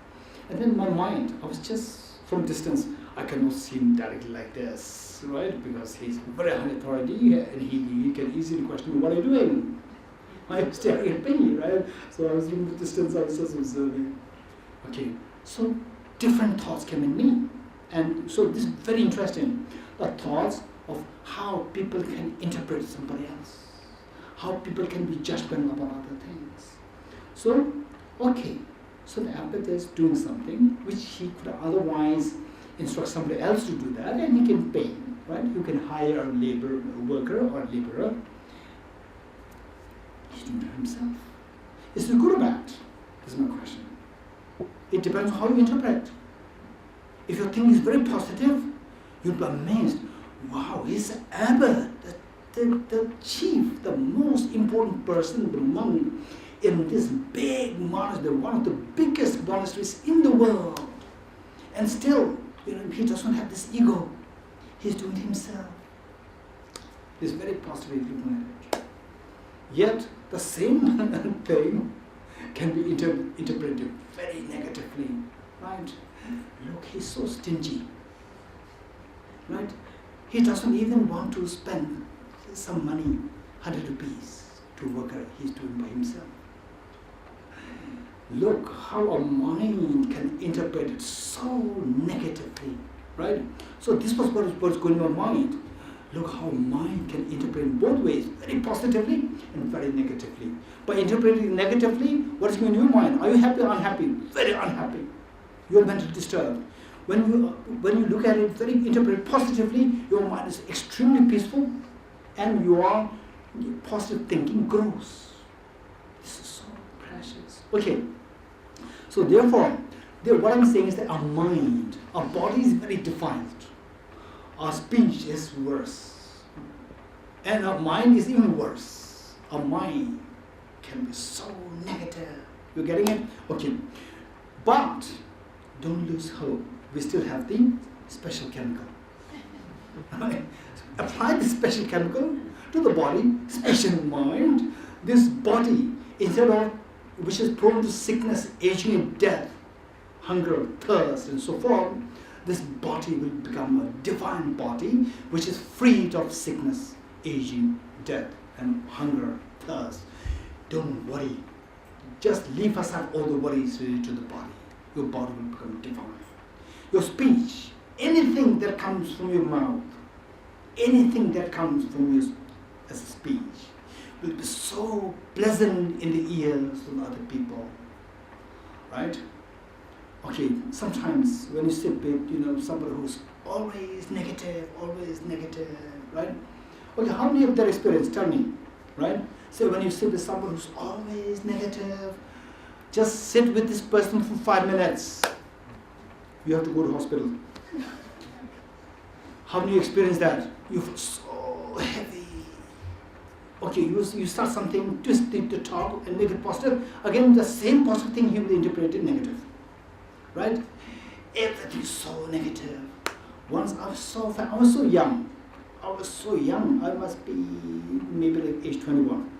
And then my mind, I was just from distance, I cannot see him directly like this, right? Because he's very high authority, and he can easily question me, what are you doing? I was staring at me, right? So I was from the distance, I was just observing. Okay, so different thoughts came in me. And so this is very interesting. The thoughts of how people can interpret somebody else, how people can be judgmental about other things. So, okay, so the abbot is doing something which he could otherwise instruct somebody else to do that, and he can pay, right? You can hire a worker or a laborer. He's doing it himself. Is it good or bad? That's my question. It depends on how you interpret. If your thing is very positive, you'll be amazed. Wow, he's an abbot, the chief, the most important person, the monk in this big monastery, one of the biggest monasteries in the world. And still, he doesn't have this ego. He's doing it himself. He's very positively looking at it. Yet, the same thing can be interpreted very negatively, right? Look, he's so stingy, right? He doesn't even want to spend some money, 100 rupees, to a worker. He's doing by himself. Look how a mind can interpret it so negatively, right? So this was what's going in my mind. Look how mind can interpret in both ways, very positively and very negatively. By interpreting negatively, what's going in your mind? Are you happy or unhappy? Very unhappy. You are mentally disturbed. When you look at it, interpret positively, your mind is extremely peaceful, and your positive thinking grows. This is so precious. Okay. So therefore, what I'm saying is that our mind, our body is very defiled. Our speech is worse. And our mind is even worse. Our mind can be so negative. You're getting it? Okay. But don't lose hope. We still have the special chemical. Apply the special chemical to the body, special mind. This body, instead of which is prone to sickness, aging and death, hunger, thirst and so forth, this body will become a divine body which is freed of sickness, aging, death and hunger, thirst. Don't worry. Just leave aside all the worries related to the body. Your body will become divine. Your speech, anything that comes from your mouth, anything that comes from you as a speech, will be so pleasant in the ears of other people. Right? Okay, sometimes when you sit with somebody who's always negative, right? Okay, how many of that experience? Tell me, right? So when you sit with someone who's always negative, just sit with this person for 5 minutes. You have to go to hospital. How many experience that? You feel so heavy. Okay, you start something, twist it to talk and make it positive. Again, the same positive thing he will interpret it negative. Right? Everything is so negative. Once I was so young. I must be maybe like age 21.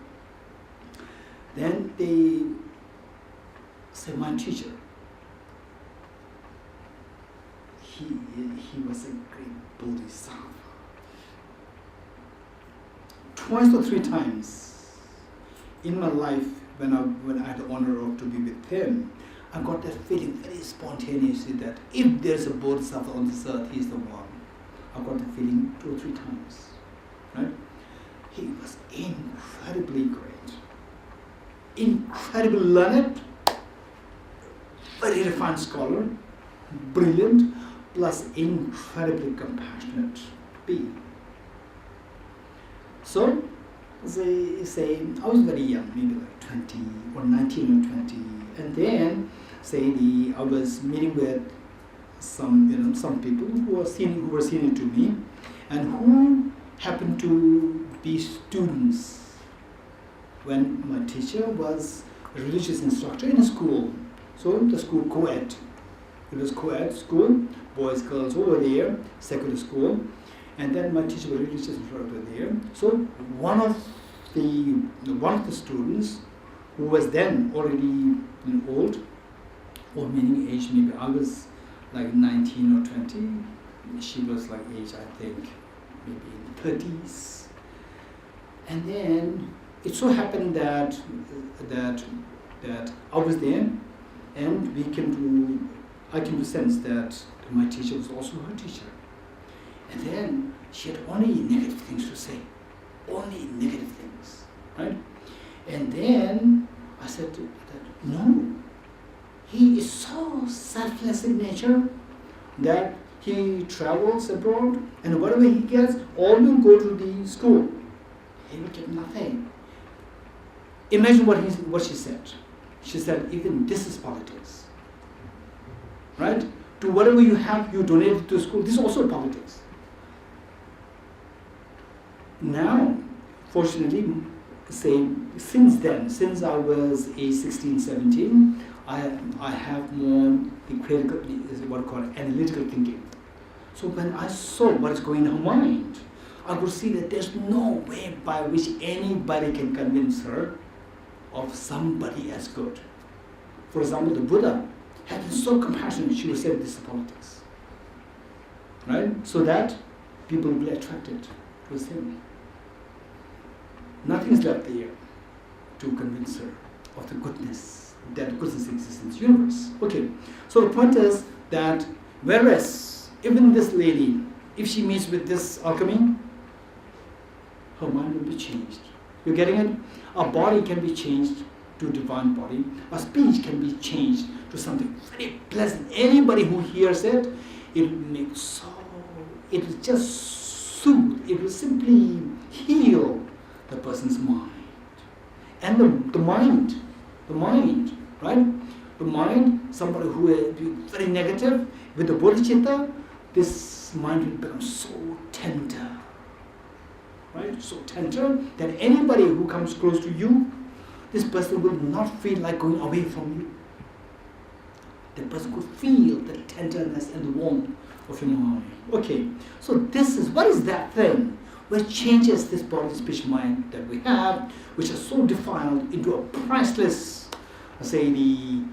Then they said, my teacher, he was a great Bodhisattva. twice or three times in my life when I had the honor of to be with him, I got that feeling very spontaneously that if there's a Bodhisattva on this earth, he's the one. I got the feeling 2 or 3 times, right? He was incredibly great, incredibly learned, very refined scholar, brilliant, plus incredibly compassionate being. So, say I was very young, maybe like 20 or 19 or 20, and then I was meeting with some people who were senior to me, and who happened to be students when my teacher was a religious instructor in a school. So the school co-ed. It was co-ed school, boys, girls over there, secular school, and then my teacher was a religious instructor there. So one of the students, who was then already old meaning age, maybe I was like 19 or 20, she was like age, I think, maybe in the 30s. And then it so happened that I was there, and I came to sense that my teacher was also her teacher. And then she had only negative things to say, only negative things, right? And then I said that, no, he is so selfless in nature that he travels abroad, and whatever he gets, all will go to the school. He will get nothing. Imagine what she said. She said, even this is politics, right? To whatever you have, you donate it to school. This is also politics. Now, fortunately, since I was age 16, 17, I have more the critical, is what I call analytical thinking. So when I saw what is going in her mind, I could see that there's no way by which anybody can convince her of somebody as good. For example, the Buddha had been so compassionate, she would say this is politics, right? So that people will be attracted to him. Nothing is left there to convince her of the goodness, that goodness exists in this universe. Okay, so the point is that whereas even this lady, if she meets with this alchemy, her mind will be changed. You're getting it? Our body can be changed to a divine body. Our speech can be changed to something very pleasant. Anybody who hears it, it will just soothe, it will simply heal the person's mind. And the mind, right? The mind, somebody who is very negative, with the bodhicitta, this mind will become so tender, right? So tender that anybody who comes close to you, this person will not feel like going away from you. The person could feel the tenderness and the warmth of your mind. Okay, so what is that thing which changes this body, speech, mind that we have, which are so defiled into a priceless, say the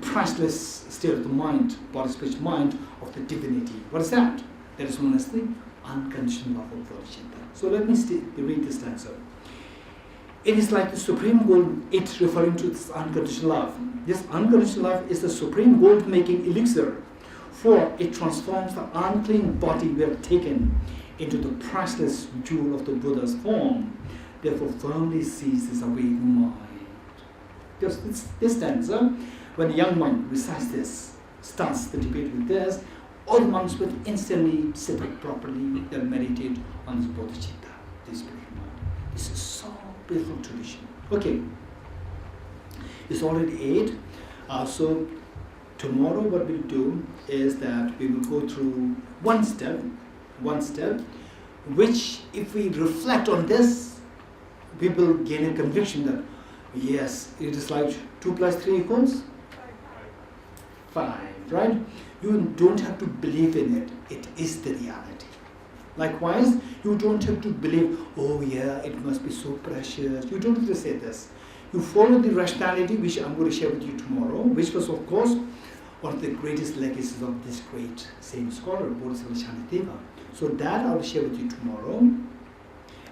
priceless state of the mind, body, speech, mind of the divinity. What is that? That is known as the unconditional love of bodhicitta. So let me read this stanza. It is like the supreme gold, it's referring to this unconditional love. This unconditional love is the supreme gold-making elixir, for it transforms the unclean body we have taken into the priceless jewel of the Buddha's form. Therefore, firmly seize this awakening mind. Because this stanza, when a young monk recites this, starts the debate with this, all the monks will instantly sit up properly and meditate on this bodhicitta, this beautiful mind. This is so beautiful tradition. Okay, it's already 8. So tomorrow what we'll do is that we will go through one step, which if we reflect on this, we will gain a conviction that yes, it is like 2 plus 3 equals 5, right? You don't have to believe in it. It is the reality. Likewise, you don't have to believe, oh yeah, it must be so precious. You don't have to say this. You follow the rationality, which I'm going to share with you tomorrow, which was, of course, one of the greatest legacies of this great same scholar, Bodhisattva Shantideva. So that I will share with you tomorrow.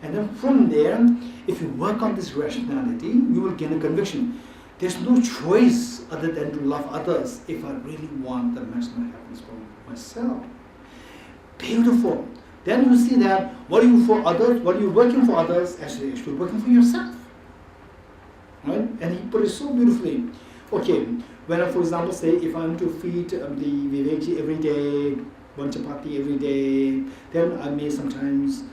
And then from there, if you work on this rationality, you will gain a conviction. There's no choice other than to love others if I really want the maximum happiness for myself. Beautiful. Then you see that what you for others, what you're working for others, actually working for yourself. Right? And he put it so beautifully. Okay, when I, for example, say if I'm to feed the Vivekji every day, one chapati every day, then I may sometimes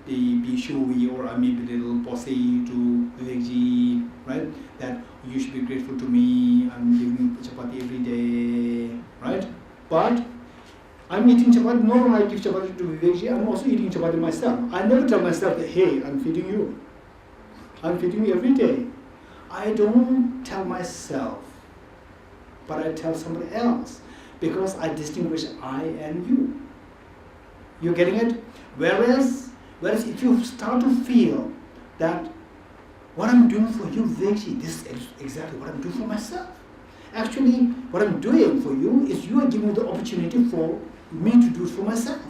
be showy, or I may be a little bossy to Vivekji, right? That you should be grateful to me, I'm giving chapati every day, right? But I'm eating chapati, no, I give chapati to Vivekji, I'm also eating chapati myself. I never tell myself that, hey, I'm feeding you. I'm feeding you every day. I don't tell myself, but I tell somebody else, because I distinguish I and you. You're getting it? Whereas if you start to feel that what I'm doing for you, Vivekji, this is exactly what I'm doing for myself. Actually, what I'm doing for you is you are giving me the opportunity for me to do it for myself.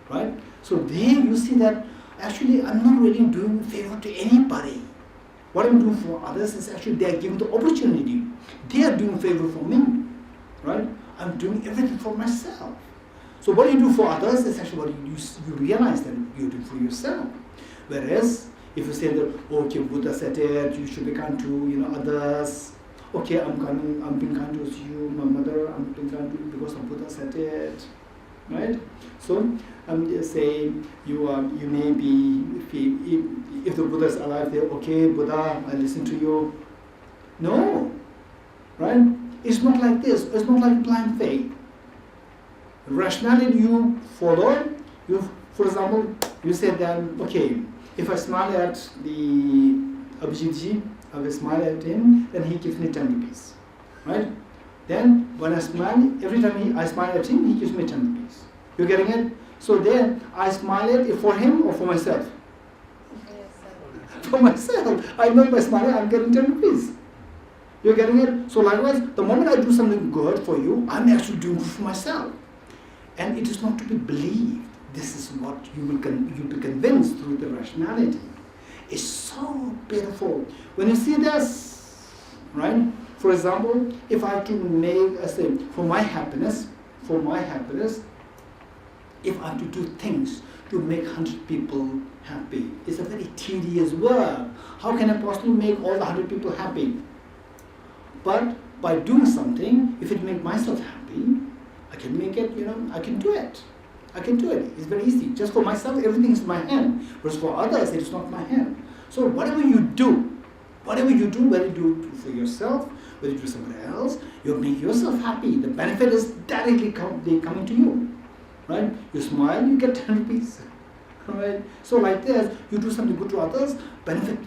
Right? So there you see that actually I'm not really doing a favor to anybody. What I'm doing for others is actually they are giving the opportunity. They are doing a favor for me. Right? I'm doing everything for myself. So what you do for others is actually what you realize that you do for yourself. Whereas if you say that, okay, Buddha said it, you should be kind to others. Okay, I'm being kind to you, my mother, I'm being kind to you because of Buddha said it. Right? So I'm just saying you may be, if the Buddha is alive there, okay, Buddha, I listen to you. No. Right? It's not like this. It's not like blind faith. Rationality you follow, for example, you said that, okay, if I smile at the Abhijitji, I will smile at him, then he gives me 10 rupees. Right? Then when I smile, every time I smile at him, he gives me 10 rupees. You getting it? So then I smile at it for him or for myself? For myself. I know by smiling I'm getting 10 rupees. You're getting it? So likewise, the moment I do something good for you, I'm actually doing good for myself. And it is not to be believed. This is what you'll be convinced through the rationality. It's so beautiful. When you see this, right? For example, if I have to make, for my happiness, if I have to do things to make 100 people happy, it's a very tedious work. How can I possibly make all the 100 people happy? But by doing something, if it makes myself happy, I can make it, I can do it. It's very easy. Just for myself, everything is in my hand. Whereas for others, it's not my hand. So whatever you do, whether you do it for yourself, whether you do somebody else, you make yourself happy. The benefit is directly coming to you. Right? You smile, you get 10 rupees. Right? So like this, you do something good to others, benefit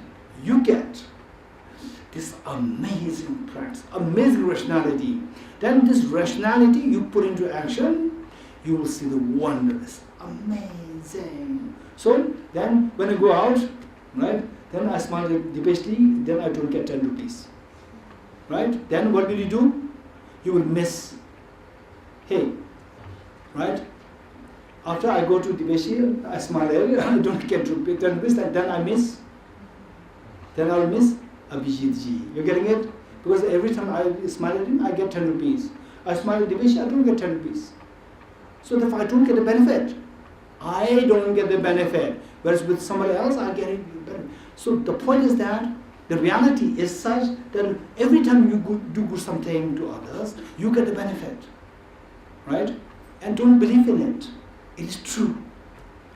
you get. This amazing practice, amazing rationality. Then this rationality you put into action, you will see the wonder. It's amazing. So then when I go out, right, then I smile Dipeshli, then I don't get 10 rupees. Right? Then what will you do? You will miss. Hey, right? After I go to Dipeshli, I smile, I don't get 10 rupees, and then I miss. Then I will miss Abhijitji. You're getting it? Because every time I smile at him, I get 10 rupees. I smile at Divesh, I don't get 10 rupees. So if I don't get the benefit, I don't get the benefit. Whereas with somebody else, I get it. So the point is that the reality is such that every time you do something to others, you get the benefit. Right? And don't believe in it. It is true.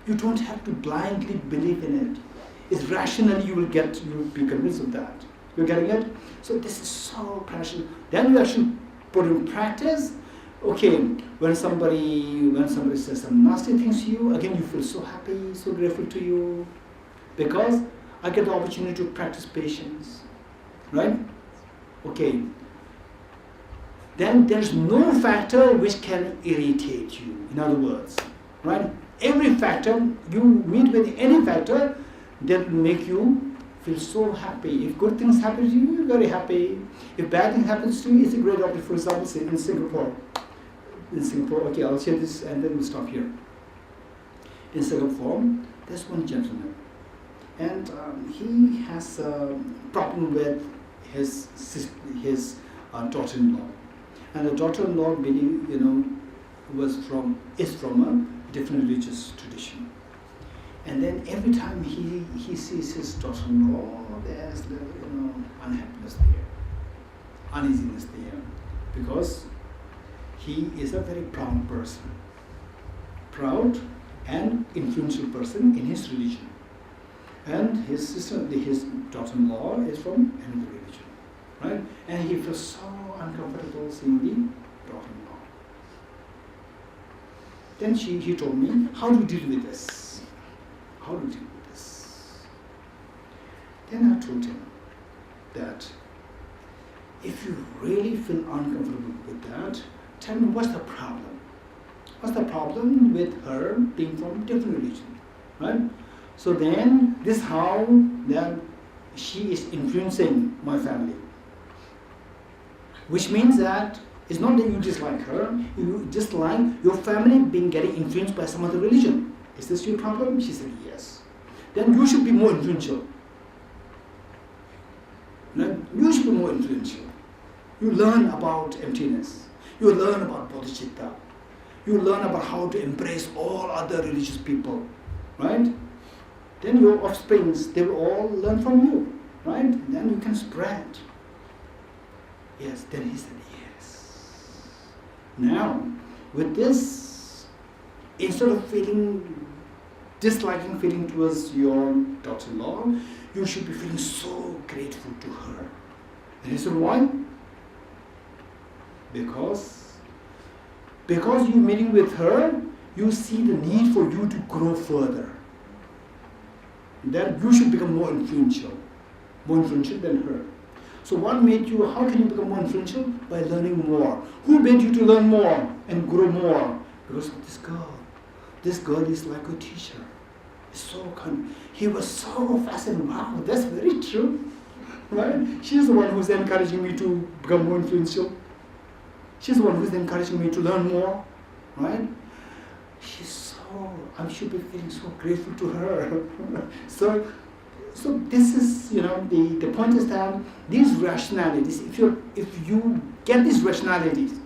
You don't have to blindly believe in it. It's rationally you will be convinced of that. You're getting it? So this is so precious. Then you actually put in practice. Okay, when somebody says some nasty things to you, again you feel so happy, so grateful to you, because I get the opportunity to practice patience. Right? Okay. Then there's no factor which can irritate you. In other words, right? Every factor, you meet with any factor that will make you feel so happy. If good things happen to you, you're very happy. If bad thing happens to you, it's a great opportunity. For example, say in Singapore, okay, I'll share this and then we'll stop here. In Singapore, there's one gentleman. and he has a problem with his daughter-in-law, and the daughter-in-law is from a different religious tradition. And then every time he sees his daughter-in-law, there's unhappiness there, uneasiness there, because he is a very proud person, proud and influential person in his religion. And his daughter-in-law is from another religion, right? And he feels so uncomfortable seeing the daughter-in-law. Then he told me, how do you deal with this? How do you deal with this? Then I told him that if you really feel uncomfortable with that, tell me what's the problem? What's the problem with her being from different religion, right? So then this is how that she is influencing my family. Which means that it's not that you dislike her, you dislike your family getting influenced by some other religion. Is this your problem? She said yes. Then you should be more influential. You should be more influential. You learn about emptiness. You learn about bodhicitta. You learn about how to embrace all other religious people, right? Then your offsprings, they will all learn from you, right? Then you can spread. Yes, then he said yes. Now, with this, instead of disliking feeling towards your daughter-in-law, you should be feeling so grateful to her. And he said, why? Because you're meeting with her, you see the need for you to grow further. That you should become more influential than her. So what made you, how can you become more influential? By learning more. Who made you to learn more and grow more? Because of this girl. This girl is like a teacher. He was so fascinated. Wow, that's very true. Right? She's the one who's encouraging me to become more influential. She's the one who's encouraging me to learn more. Right? I should be feeling so grateful to her. So this is, the point is that these rationalities, if you get these rationalities,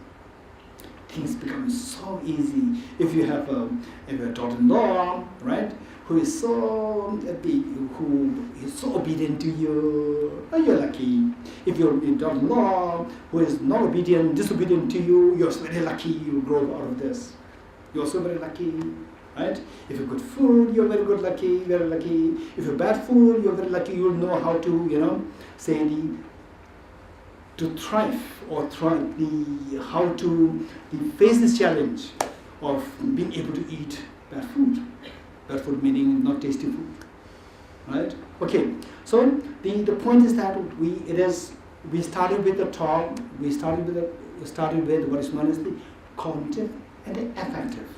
things become so easy. If you have a daughter-in-law, right, who is so obedient to you, you're lucky. If you're a daughter-in-law who is not obedient, disobedient to you, you're very lucky you grow out of this. You're so very lucky, right? If you're good food, you're very lucky. If you're bad food, you're very lucky. You'll know how to, to thrive or how to face this challenge of being able to eat bad food. Bad food meaning not tasty food, right? Okay. So the point is that we started with the talk. We started with what is known as the cognitive and the affective.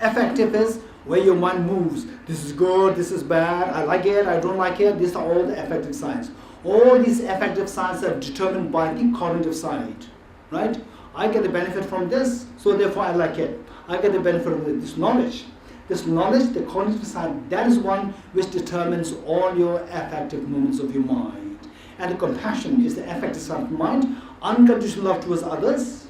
Affective is where your mind moves. This is good, this is bad, I like it, I don't like it. These are all the affective signs. All these affective signs are determined by the cognitive side, right? I get the benefit from this, so therefore I like it. I get the benefit of this knowledge. This knowledge, the cognitive side, that is one which determines all your affective movements of your mind. And the compassion is the affective side of mind. Unconditional love towards others,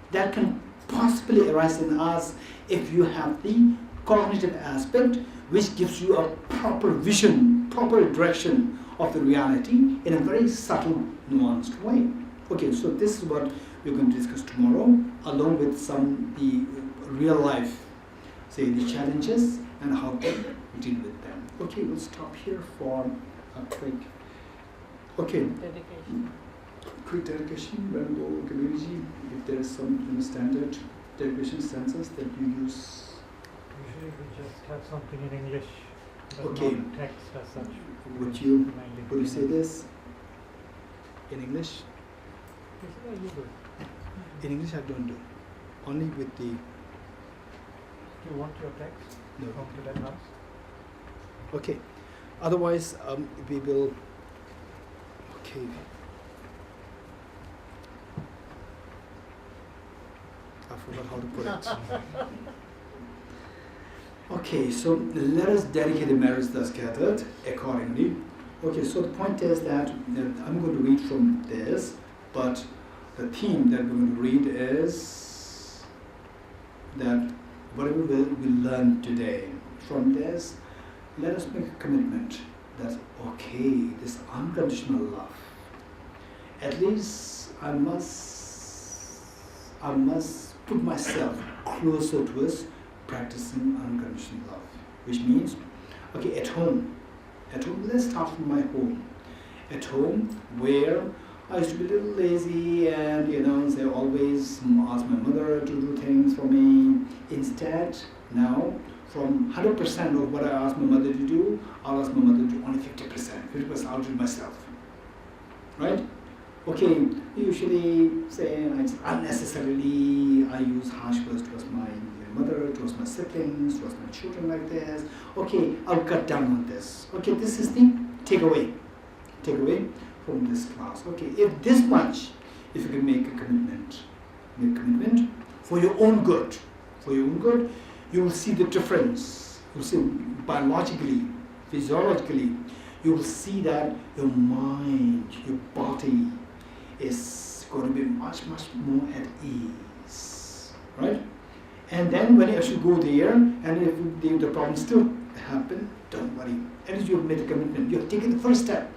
that can possibly arise in us if you have the cognitive aspect, which gives you a proper vision, proper direction of the reality in a very subtle, nuanced way. Okay, so this is what we're going to discuss tomorrow, along with the real life, say the challenges and how to deal with them. Okay, we'll stop here for a quick. Okay. Dedication. Quick dedication, Rainbow community. If there is some standard dedication stanzas that you use. Usually we just have something in English, but Okay. not text as such. Would you Mainly say this in English? Yes, you do. In English I don't do. Only with the. You want your text No. from Tibet House? Okay. Otherwise, we will. Okay. I forgot how to put it. Okay, so let us dedicate the merits thus gathered accordingly. Okay, so the point is that I'm going to read from this, but the theme that we're going to read is that whatever we learn today from this, let us make a commitment that, okay, this unconditional love, at least I must put myself closer to us practicing unconditional love, which means, okay, at home, let's start from my home. At home, where I used to be a little lazy and, they always ask my mother to do things for me. Instead, now, from 100% of what I ask my mother to do, I'll ask my mother to do only 50%. 50% I'll do myself. Right? Okay, usually say unnecessarily I use harsh words towards my mother, towards my siblings, towards my children like this. Okay, I'll cut down on this. Okay, this is the takeaway from this class. Okay, if you can make a commitment for your own good, you will see the difference. You'll see biologically, physiologically, you will see that your mind, your body is going to be much, much more at ease, right? And then when you actually go there, and if the problem still happen, don't worry. At least you've made a commitment. You've taken the first step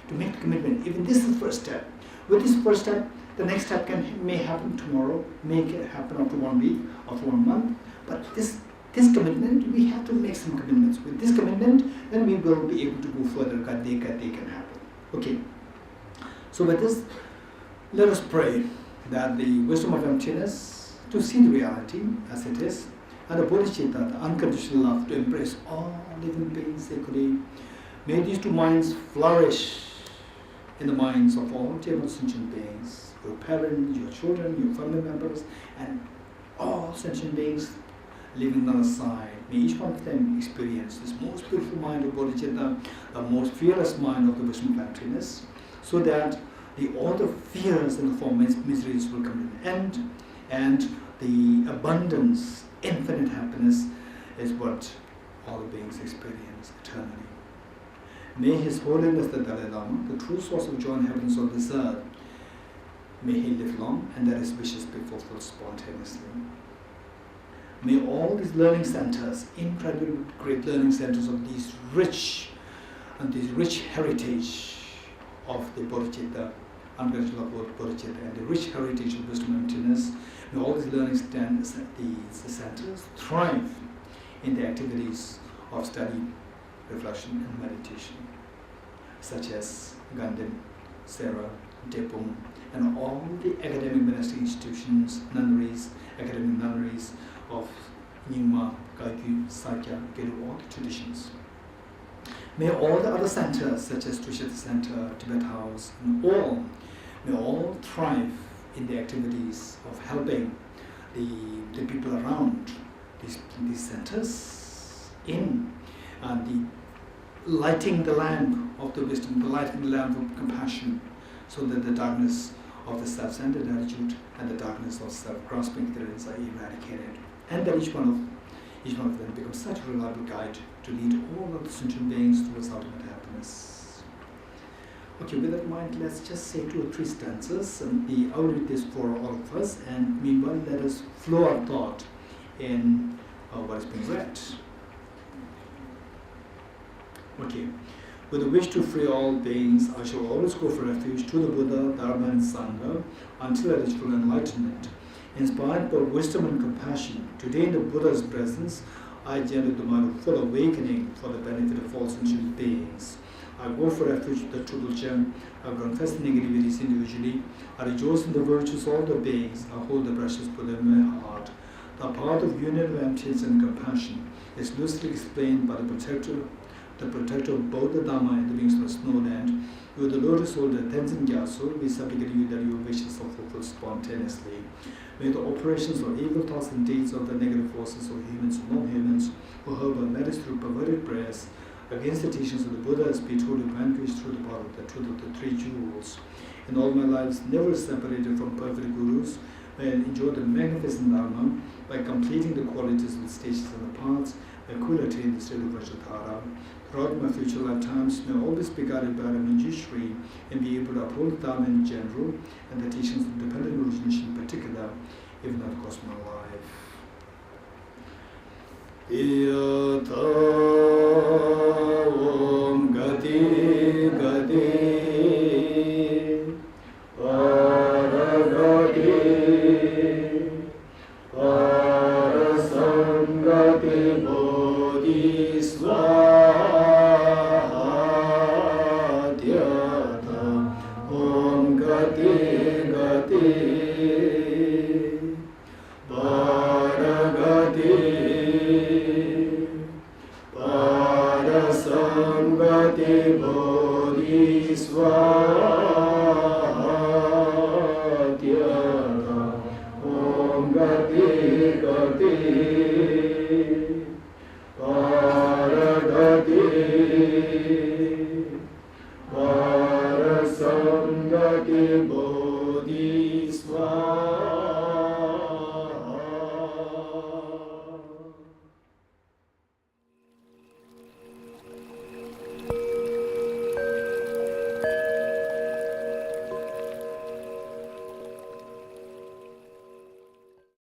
to make the commitment. Even this is the first step. With this first step, the next step may happen tomorrow, may happen after 1 week, after 1 month. But this commitment, we have to make some commitments. With this commitment, then we will be able to go further. They can happen. Okay. So with this, let us pray that the wisdom of emptiness, to see the reality as it is, and the bodhicitta, the unconditional love, to embrace all living beings equally. May these two minds flourish in the minds of all sentient beings, your parents, your children, your family members, and all sentient beings living on the side. May each one of them experience this most beautiful mind of bodhicitta, the most fearless mind of the wisdom of emptiness, so that all the fears and the form miseries will come to an end, and the abundance, infinite happiness is what all the beings experience eternally. May His Holiness the Dalai Lama, the true source of joy and happiness of this earth, may he live long and that his wishes be fulfilled spontaneously. May all these learning centers, incredible great learning centers of these rich heritage of the bodhicitta, unconditional bodhicitta, and the rich heritage of wisdom and emptiness, may all these learning centers thrive in the activities of study, reflection, and meditation, such as Gandhin, Sarah, Depum, and all the academic monastic institutions, nunneries, academic nunneries of Nyingma, Gaikyu, Sakya, Gelu, all the traditions. May all the other centers, such as Tushita Center, Tibet House, and all, may all thrive in the activities of helping the people around these centers in the lighting the lamp of the wisdom, the lighting the lamp of compassion, so that the darkness of the self-centered attitude and the darkness of self-grasping ignorance are eradicated, and that each one of them becomes such a reliable guide to lead all of the sentient beings towards ultimate happiness. Okay, with that in mind, let's just say 2 or 3 stanzas, and I'll read this for all of us, and meanwhile let us flow our thought in what is being read. Okay. With the wish to free all beings, I shall always go for refuge to the Buddha, Dharma, and Sangha until I reach full enlightenment. Inspired by wisdom and compassion, today in the Buddha's presence, I generate the mind of full awakening for the benefit of all sentient beings. I go for refuge to the Truthful Gem. I confess the negativities individually. I rejoice in the virtues of all the beings. I hold the precious Buddha in my heart. The path of union of emptiness and compassion is lucidly explained by the protector of both the Dhamma and the beings of the snowland. With the lotus holder Tenzin Gyatso, we supplicate you that your wishes are fulfilled spontaneously. May the operations of evil thoughts and deeds of the negative forces of humans and non-humans who harbor malice through perverted prayers against the teachings of the Buddhas be totally vanquished through the power of the truth of the 3 jewels. In all my lives, never separated from perfect gurus, may I enjoy the magnificent Dharma by completing the qualities of the stages of the paths. equality in the state of Vajradhara. Throughout my future lifetimes, may I always be guided by Raminjishri and be able to uphold the Dharma in general and the teachings of dependent origination in particular, even not cost my life. Yata Om Gati Gati Paragati Parasangati Bodhisvatyata Om Gati Gati Paragati Parasangati Bodhisvatyata Om Gati Gati